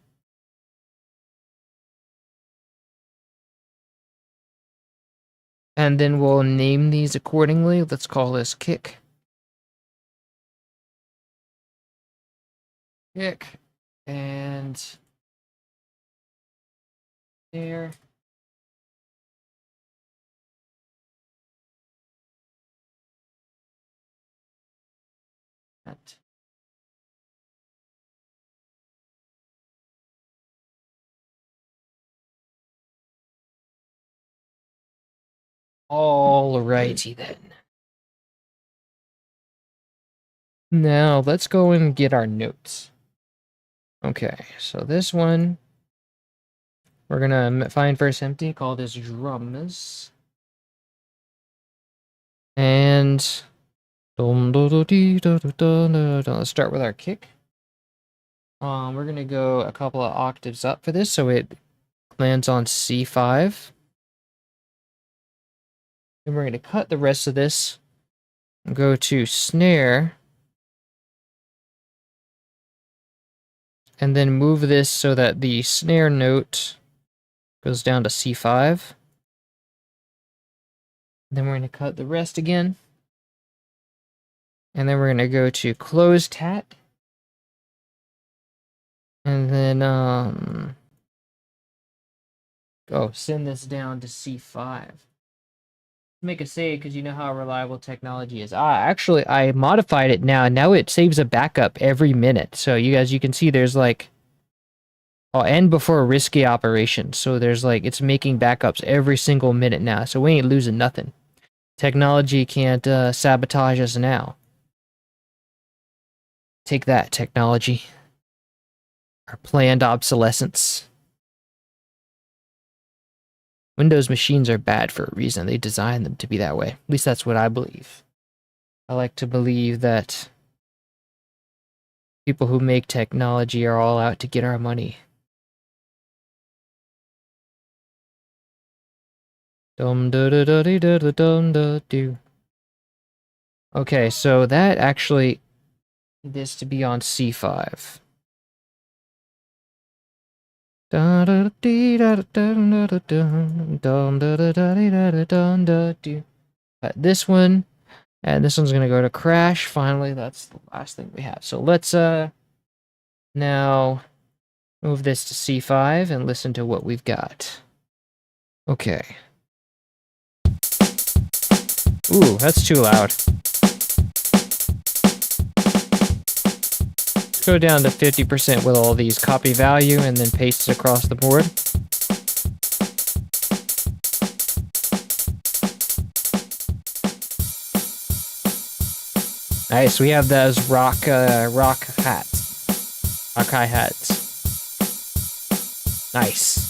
And then we'll name these accordingly. Let's call this kick. Kick. And there. That. Alrighty then. Now let's go and get our notes. Okay, so this one we're gonna find first empty, call this drums. And let's start with our kick. We're gonna go a couple of octaves up for this, so it lands on C5. Then we're gonna cut the rest of this and go to snare. And then move this so that the snare note goes down to C5. Then we're going to cut the rest again. And then we're going to go to closed hat. And then, send this down to C5. Make a save because you know how reliable technology is. Actually, I modified it now. Now it saves a backup every minute. So you can see there's like, I'll end before risky operations. So there's like, it's making backups every single minute now. So we ain't losing nothing. Technology can't sabotage us now. Take that, technology. Our planned obsolescence. Windows machines are bad for a reason. They designed them to be that way. At least that's what I believe. I like to believe that people who make technology are all out to get our money. Okay, so that actually this to be on C5. Cut this one, and this one's gonna go to crash. Finally, that's the last thing we have. So let's now move this to C5 and listen to what we've got. Okay. Ooh, that's too loud. Let's go down to 50% with all these, copy value, and then paste it across the board. Nice, we have those rock hats. Rock hi-hats. Nice.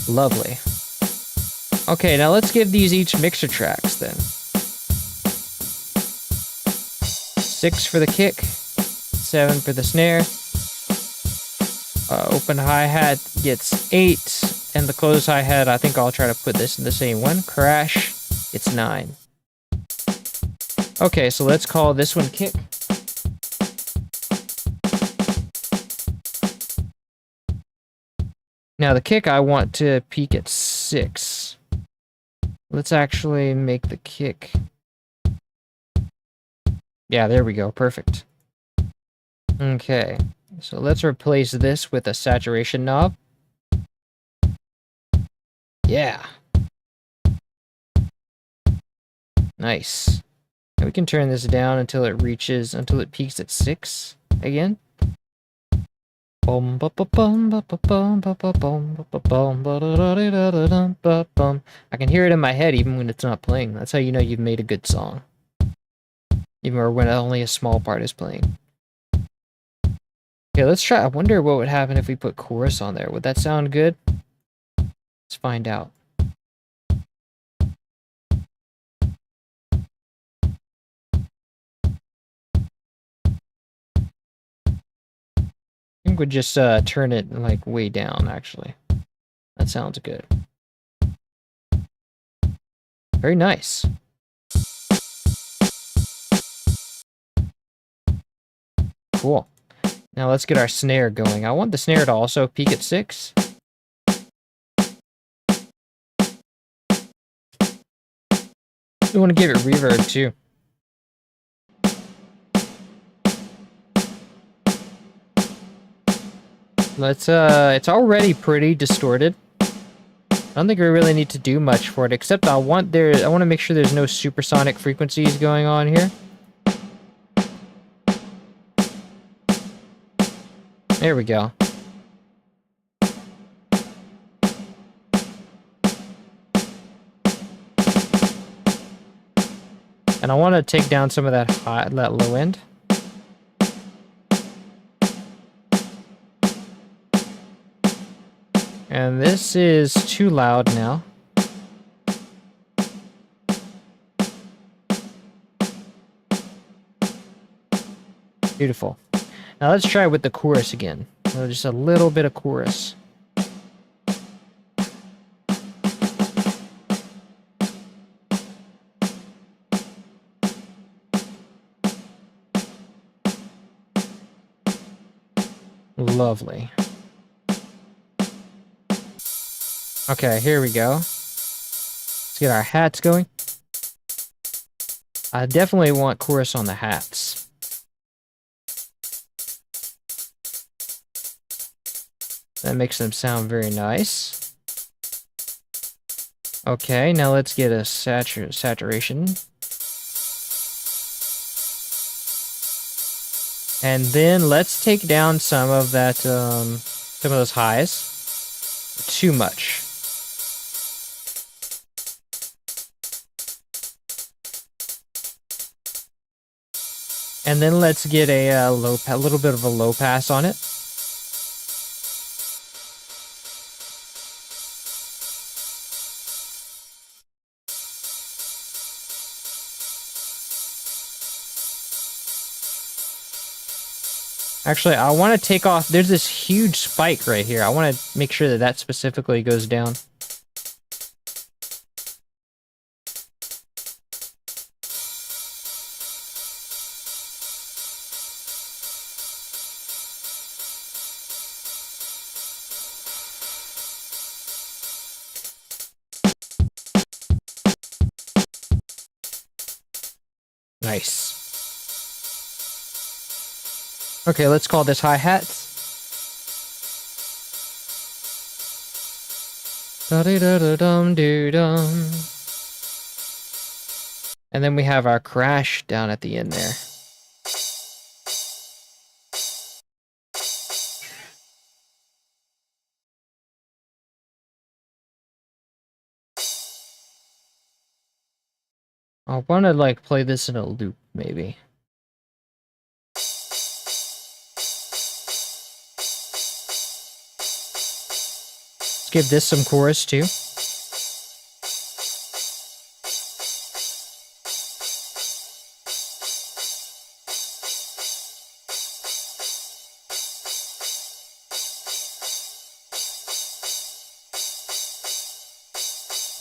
Lovely. Okay, now let's give these each mixer tracks then. 6 for the kick, 7 for the snare. Open hi-hat gets 8, and the closed hi-hat, I think I'll try to put this in the same one. Crash, it's 9. Okay, so let's call this one kick. Now the kick I want to peak at 6. Let's actually make the kick. Yeah, there we go, perfect. Okay, so let's replace this with a saturation knob. Yeah. Nice. And we can turn this down until it peaks at 6 again. I can hear it in my head even when it's not playing. That's how you know you've made a good song. Even when only a small part is playing. Okay, let's try. I wonder what would happen if we put chorus on there. Would that sound good? Let's find out. I think we'd just turn it like way down, actually. That sounds good. Very nice. Cool. Now let's get our snare going. I want the snare to also peak at 6. We want to give it reverb too. Let's it's already pretty distorted. I don't think we really need to do much for it, except I want to make sure there's no supersonic frequencies going on here. There we go. And I want to take down some of that low end. And this is too loud now. Beautiful. Now let's try with the chorus again. Just a little bit of chorus. Lovely. Okay, here we go. Let's get our hats going. I definitely want chorus on the hats. That makes them sound very nice. Okay, now let's get a saturation. And then let's take down some of that, some of those highs. Too much. And then let's get a little bit of a low pass on it. Actually, I want to take off. There's this huge spike right here. I want to make sure that that specifically goes down. Nice. Okay, let's call this hi-hats. Da-dee-da-da-dum-doo-dum. And then we have our crash down at the end there. I want to like play this in a loop, maybe. give this some chorus too.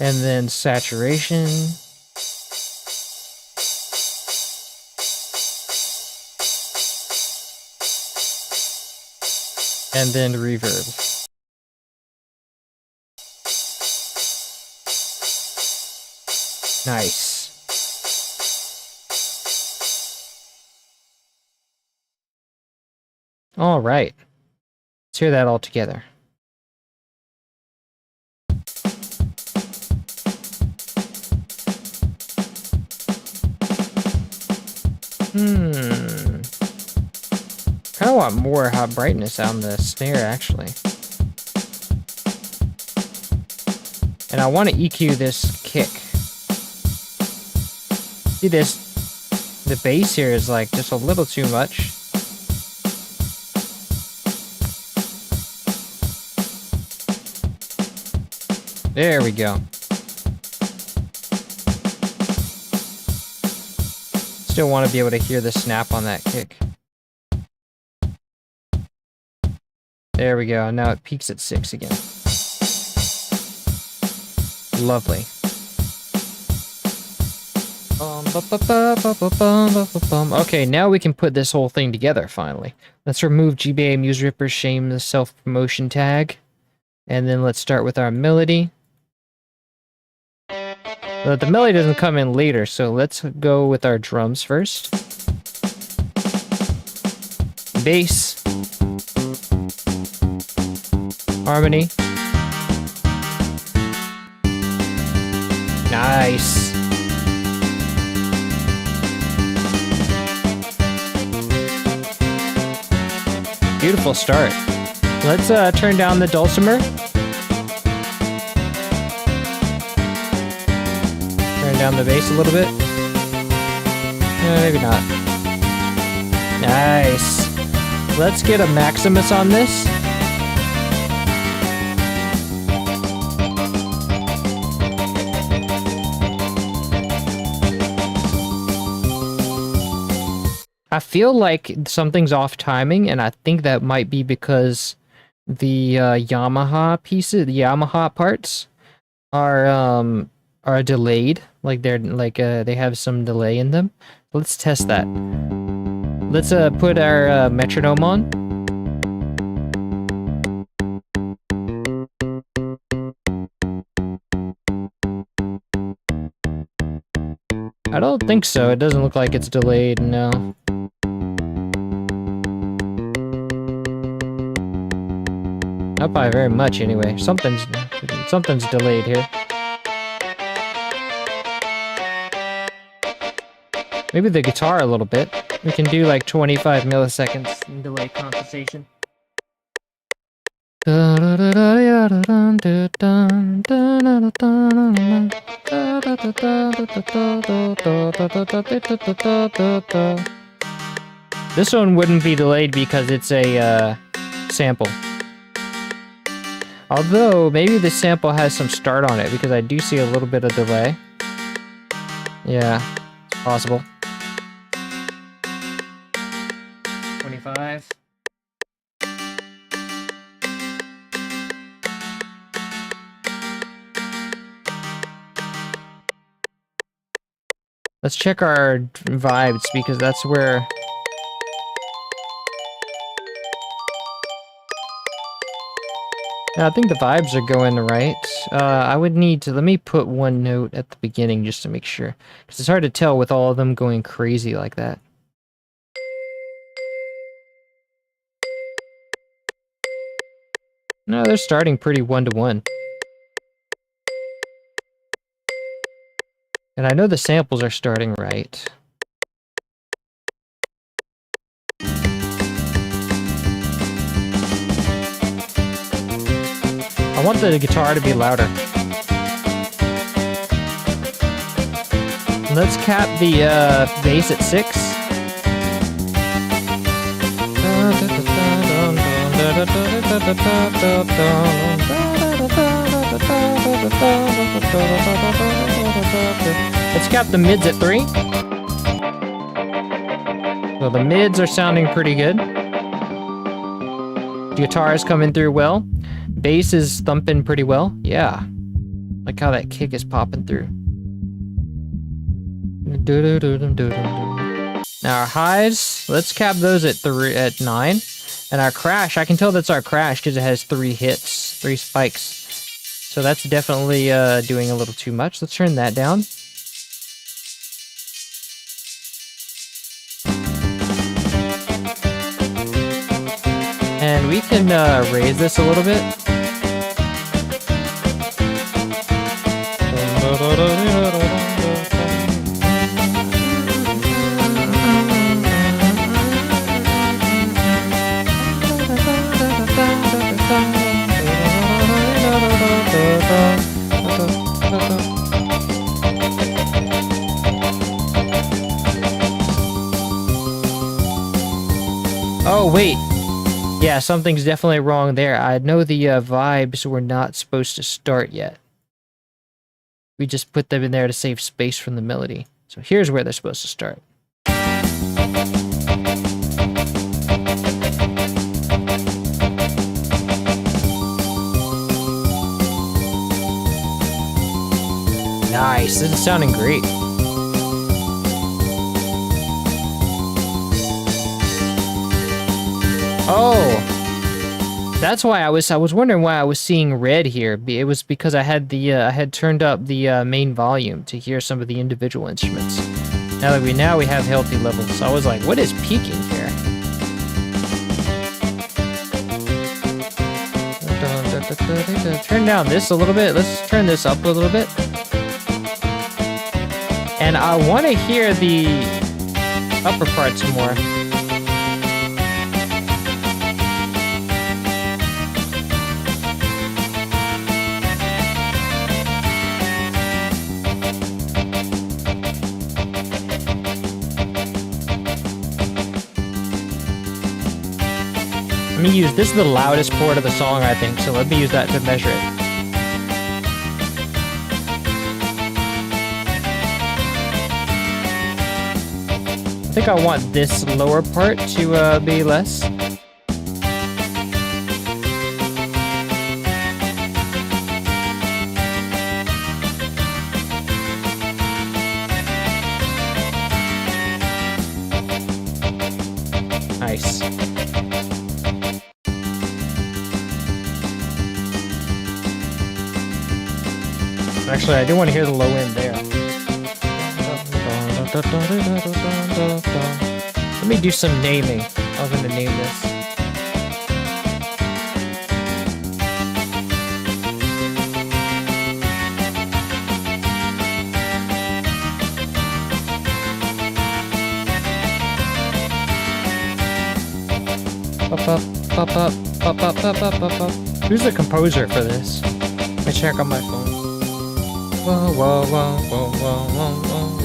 And then saturation. And then reverb. Nice. All right. Let's hear that all together. I want more hot brightness on the snare, actually. And I want to EQ this kick. See this? The bass here is like just a little too much. There we go. Still want to be able to hear the snap on that kick. There we go. Now it peaks at 6 again. Lovely. Okay, now we can put this whole thing together, finally. Let's remove GBA Muse Ripper Shame the self-promotion tag. And then let's start with our melody. The melody doesn't come in later, so let's go with our drums first. Bass. Harmony. Nice. Beautiful start. Let's turn down the dulcimer. Turn down the bass a little bit. Maybe not. Nice. Let's get a Maximus on this. I feel like something's off timing, and I think that might be because the Yamaha pieces, the Yamaha parts, are delayed. Like they have some delay in them. Let's test that. Let's put our metronome on. I don't think so. It doesn't look like it's delayed, no. Not by very much, anyway. Something's delayed here. Maybe the guitar a little bit. We can do like 25 milliseconds in delay compensation. This one wouldn't be delayed because it's a sample. Although, maybe the sample has some start on it, because I do see a little bit of delay. Yeah, it's possible. 25. Let's check our vibes, because that's where... I think the vibes are going right. I would need to... Let me put one note at the beginning just to make sure. Because it's hard to tell with all of them going crazy like that. No, they're starting pretty one-to-one. And I know the samples are starting right. I want the guitar to be louder. Let's cap the bass at 6. Let's cap the mids at 3. So the mids are sounding pretty good. Guitar is coming through well. Bass is thumping pretty well. Yeah. Like how that kick is popping through. Now our highs, let's cap those at 9. And our crash, I can tell that's our crash because it has 3 hits, 3 spikes. So that's definitely doing a little too much. Let's turn that down. And we can raise this a little bit. Oh, wait. Yeah, something's definitely wrong there. I know the vibes were not supposed to start yet. We just put them in there to save space from the melody. So here's where they're supposed to start. Nice, this is sounding great. Oh, that's why I was wondering why I was seeing red here. It was because I had the I had turned up the main volume to hear some of the individual instruments. Now we have healthy levels. So I was like, what is peaking here? Turn down this a little bit. Let's turn this up a little bit. And I want to hear the upper parts more. Let me use, this is the loudest part of the song, I think, so let me use that to measure it. I think I want this lower part to be less. Nice. Actually, I do want to hear the low end there. Let me do some naming. I'm going to name this. Who's the composer for this? Let me check on my phone. Whoa, whoa, whoa, whoa, whoa, whoa, whoa,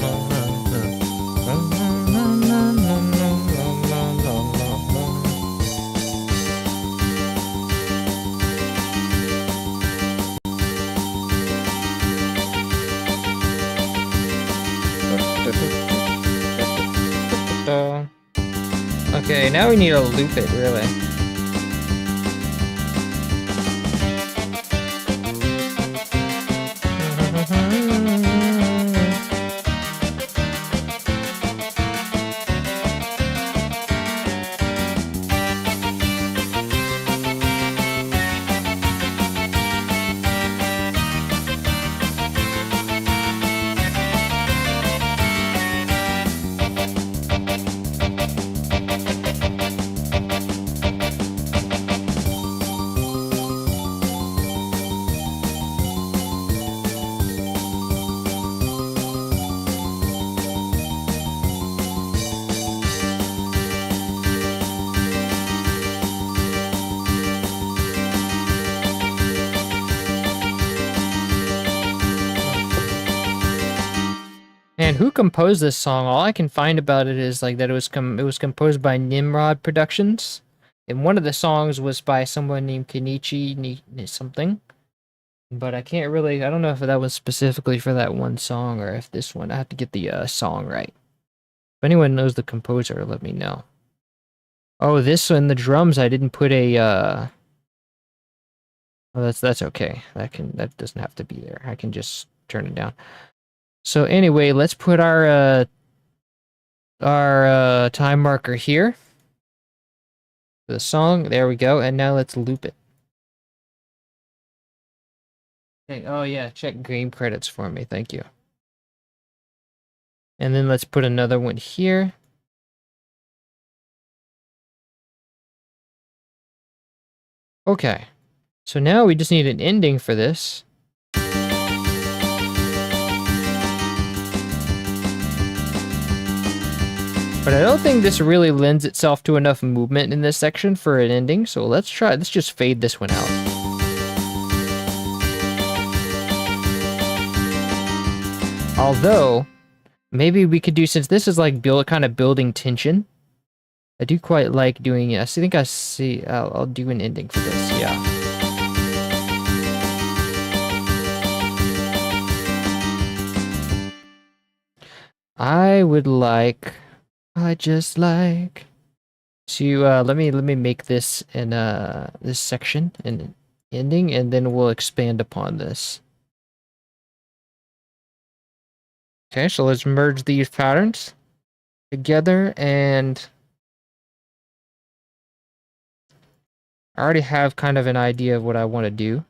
Okay, now we need to loop it, really. And who composed this song? All I can find about it is like that it was composed by Nimrod Productions, and one of the songs was by someone named Kenichi something. But I can't really, I don't know if that was specifically for that one song or if this one, I have to get the song right. If anyone knows the composer, let me know. Oh, this one, the drums, I didn't put a, oh, that's okay. That doesn't have to be there. I can just turn it down. So anyway, let's put our time marker here. For the song, there we go, and now let's loop it. Okay, oh yeah, check game credits for me, thank you. And then let's put another one here. Okay, so now we just need an ending for this. But I don't think this really lends itself to enough movement in this section for an ending, so let's just fade this one out. Although, maybe we could do, since this is like kind of building tension, I do quite like doing it. I think I'll do an ending for this, yeah. I just like to let me make this in this section an ending, and then we'll expand upon this. Okay, so let's merge these patterns together, and I already have kind of an idea of what I want to do.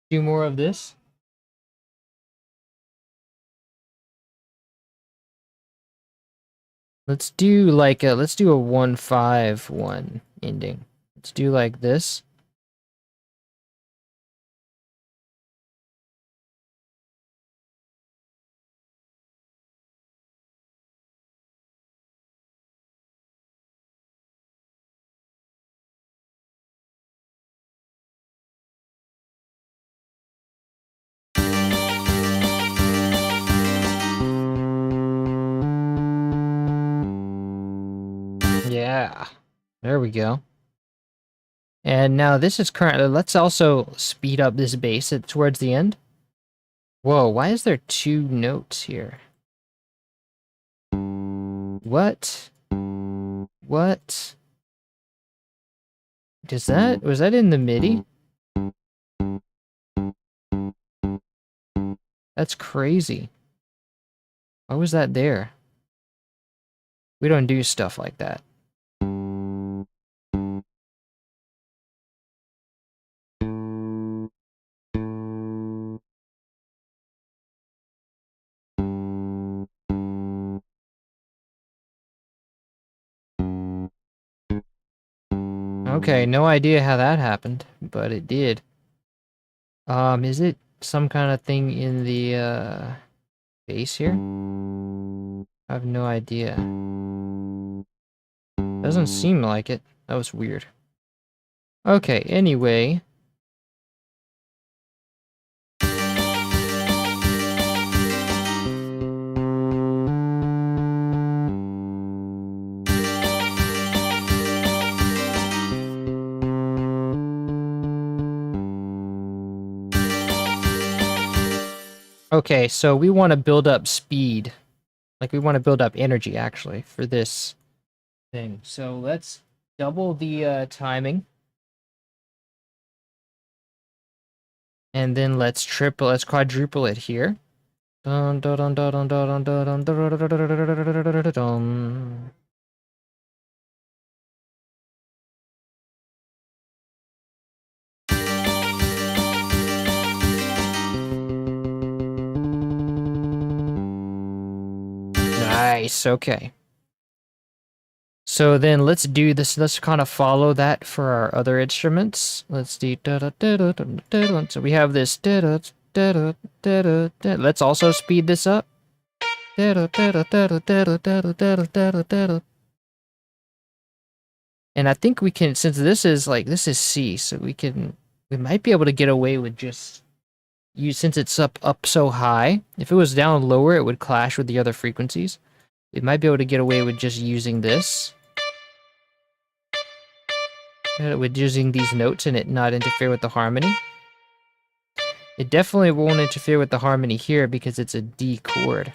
Do more of this. Let's do like let's do a 1-5-1 ending. Let's do like this. Yeah, there we go. And now this is currently, let's also speed up this bass towards the end. Whoa, why is there 2 notes here? What? What? Was that in the MIDI? That's crazy. Why was that there? We don't do stuff like that. Okay, no idea how that happened, but it did. Is it some kind of thing in the bass here? I have no idea. Doesn't seem like it. That was weird. Okay, anyway. Okay, so we want to build up speed. Like, we want to build up energy, actually, for this thing. So let's double the timing. And then let's quadruple it here. Dun, dun, dun, dun, dun, dun, dun, dun, dun, dun, dun. Nice, okay. So then let's do this, let's kind of follow that for our other instruments. Let's do so we have this let's also speed this up. And I think we can, since this is C, so we might be able to get away with just since it's up so high. If it was down lower, it would clash with the other frequencies. We might be able to get away with just using this. with using these notes and it not interfere with the harmony. It definitely won't interfere with the harmony here because it's a D chord.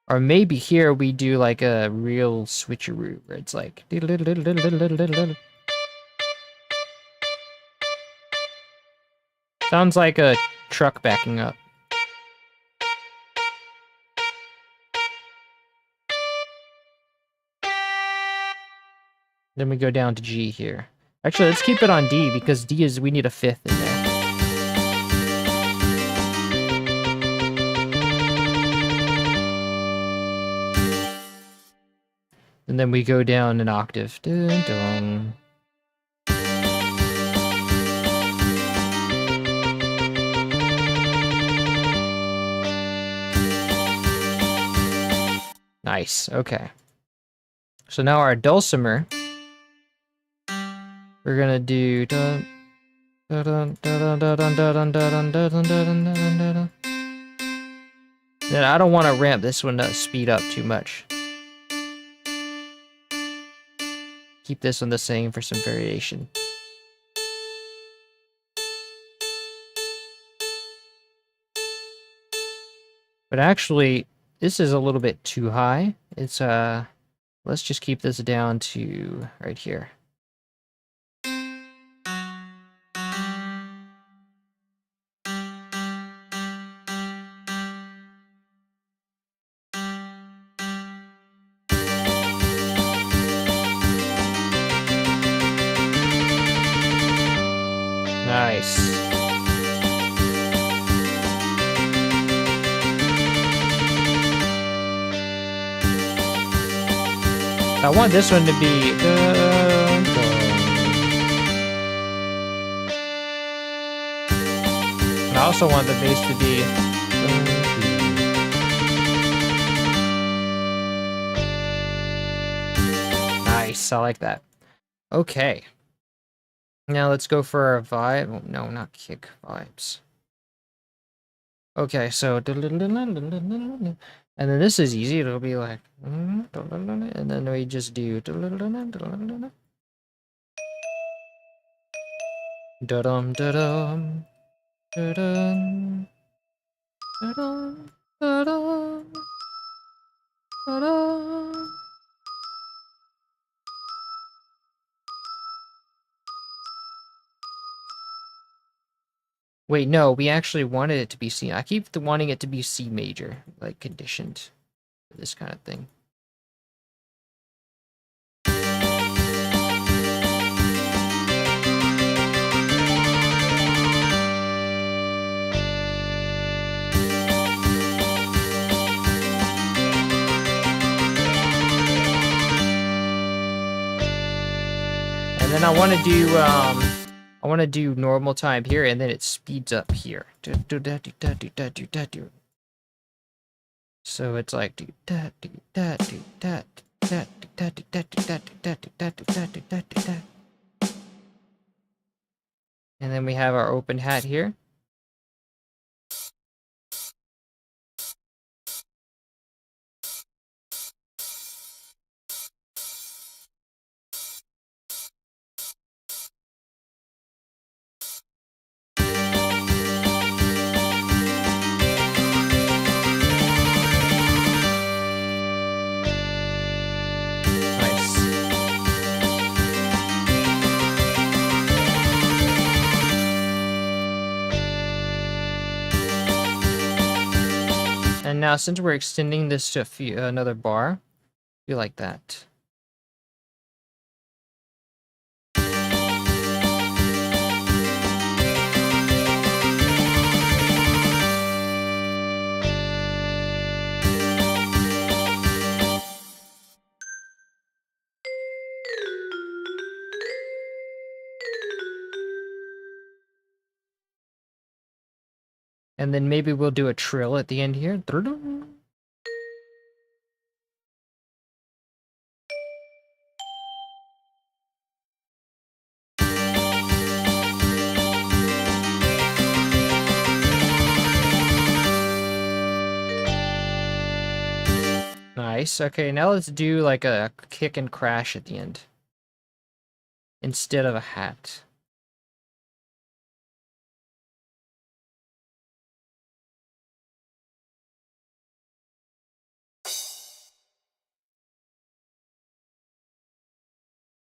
Or maybe here we do like a real switcheroo where it's like... Sounds like a truck backing up. Then we go down to G here. Actually, let's keep it on D because D is... we need a fifth in there. And then we go down an octave. Dun, dun. Nice, okay. So now our dulcimer, we're gonna do dun, dun, dun, dun, dun, dun, dun, dun, dun, dun, dun, dun. Then I don't want to ramp this one to speed up too much. Keep this one the same for some variation. But actually, this is a little bit too high. It's let's just keep this down to right here. Nice. I want this one to be... And I also want the bass to be... Nice, I like that. Okay. Now let's go for our vibe. Oh, no, not kick vibes. Okay, so... And then this is easy. It'll be like... And then we just do... Da-dum, da-dum. Da-dum, da-dum, da-dum, da-dum. Wait, no, we actually wanted it to be C. I keep wanting it to be C major, like conditioned for this kind of thing. And then I want to do normal time here, and then it speeds up here. So it's like and then we have our open hat here. And now, since we're extending this to another bar, you like that. And then maybe we'll do a trill at the end here. Nice. Okay, now let's do like a kick and crash at the end. Instead of a hat.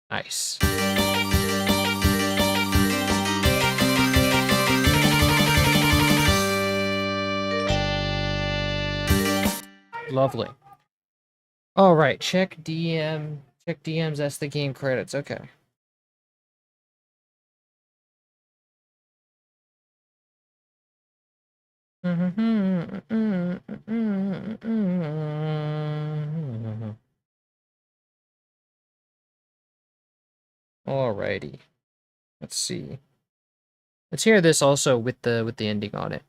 Nice. Lovely. All right, check DM. Check DMs, that's the game credits. Okay. Alrighty. Let's see. Let's hear this also with the ending on it.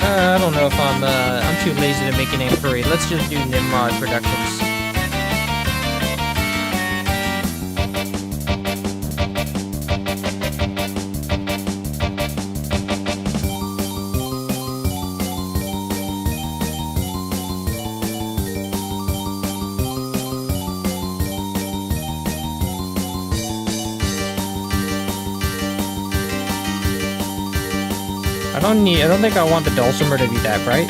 I don't know if I'm too lazy to make an inquiry. Let's just do Nimrod Productions. I don't think I want the dulcimer to be that bright.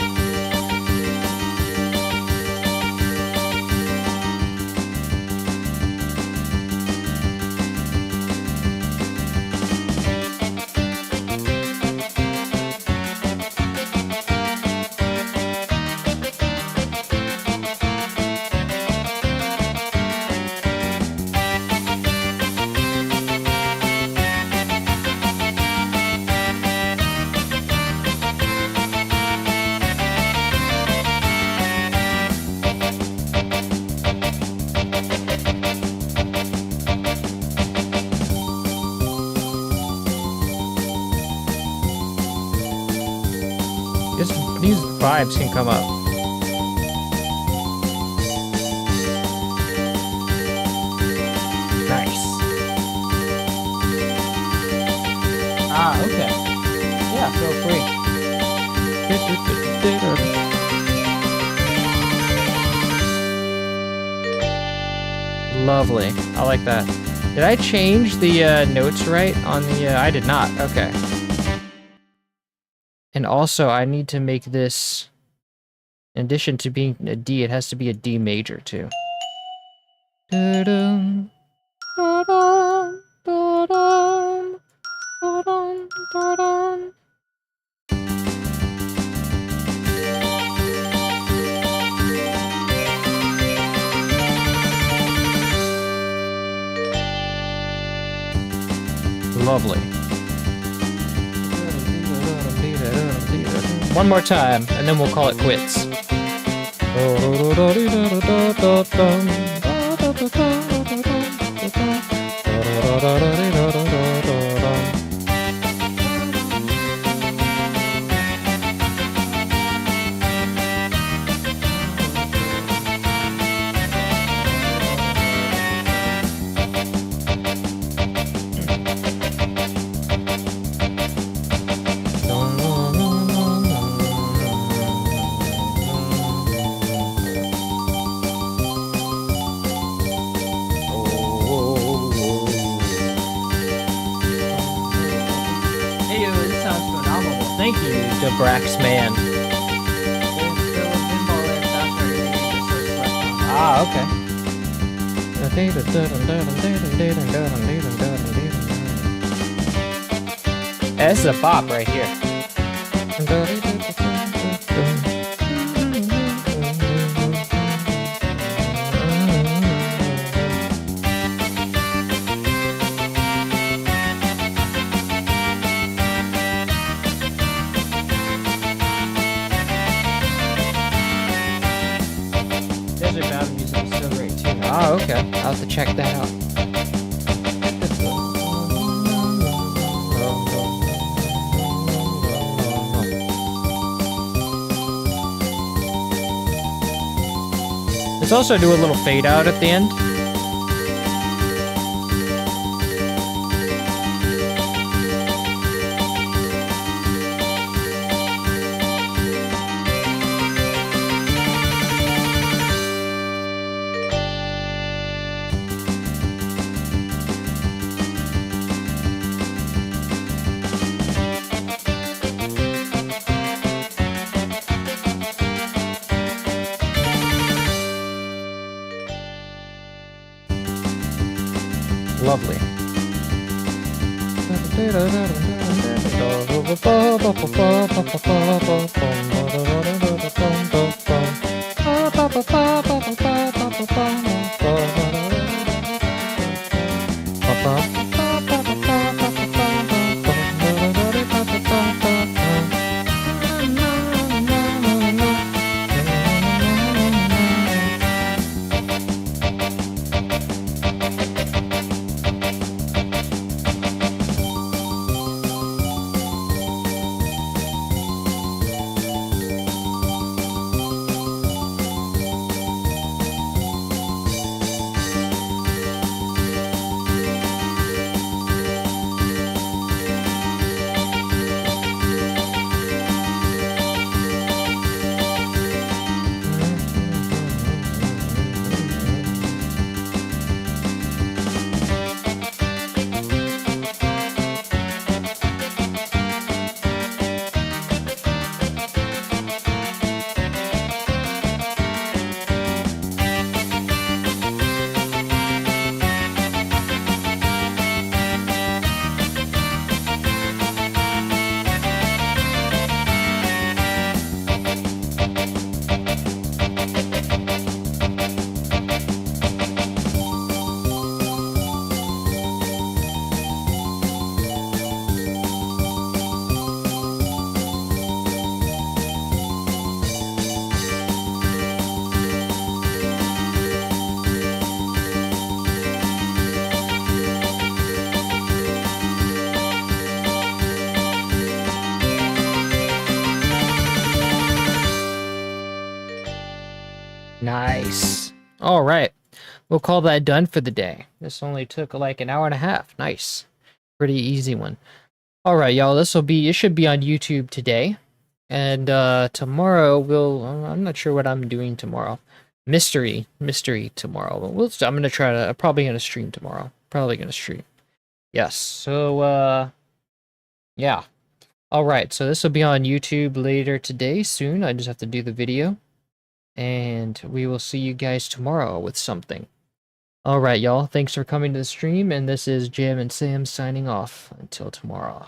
These vibes can come up. Nice. Ah, okay. Yeah, feel free. Lovely. I like that. Did I change the notes right on the... I did not. Okay. And also, I need to make this, in addition to being a D, it has to be a D major, too. Da-dum, da-dum, da-dum, da-dum, da-dum. Lovely. One more time, and then we'll call it quits. Thank you, Debrax Man. Ah, okay. This is a bop right here. Oh, okay. I'll have to check that out. Let's also do a little fade out at the end. Lovely. Nice. All right. We'll call that done for the day. This only took like an hour and a half. Nice. Pretty easy one. All right, y'all. It should be on YouTube today. And tomorrow I'm not sure what I'm doing tomorrow. Mystery tomorrow. But I'm probably gonna stream tomorrow. Probably gonna stream. Yes. So yeah. All right. So this will be on YouTube later today, soon. I just have to do the video. And we will see you guys tomorrow with something. All right, y'all. Thanks for coming to the stream. And this is Jim and Sam signing off. Until tomorrow.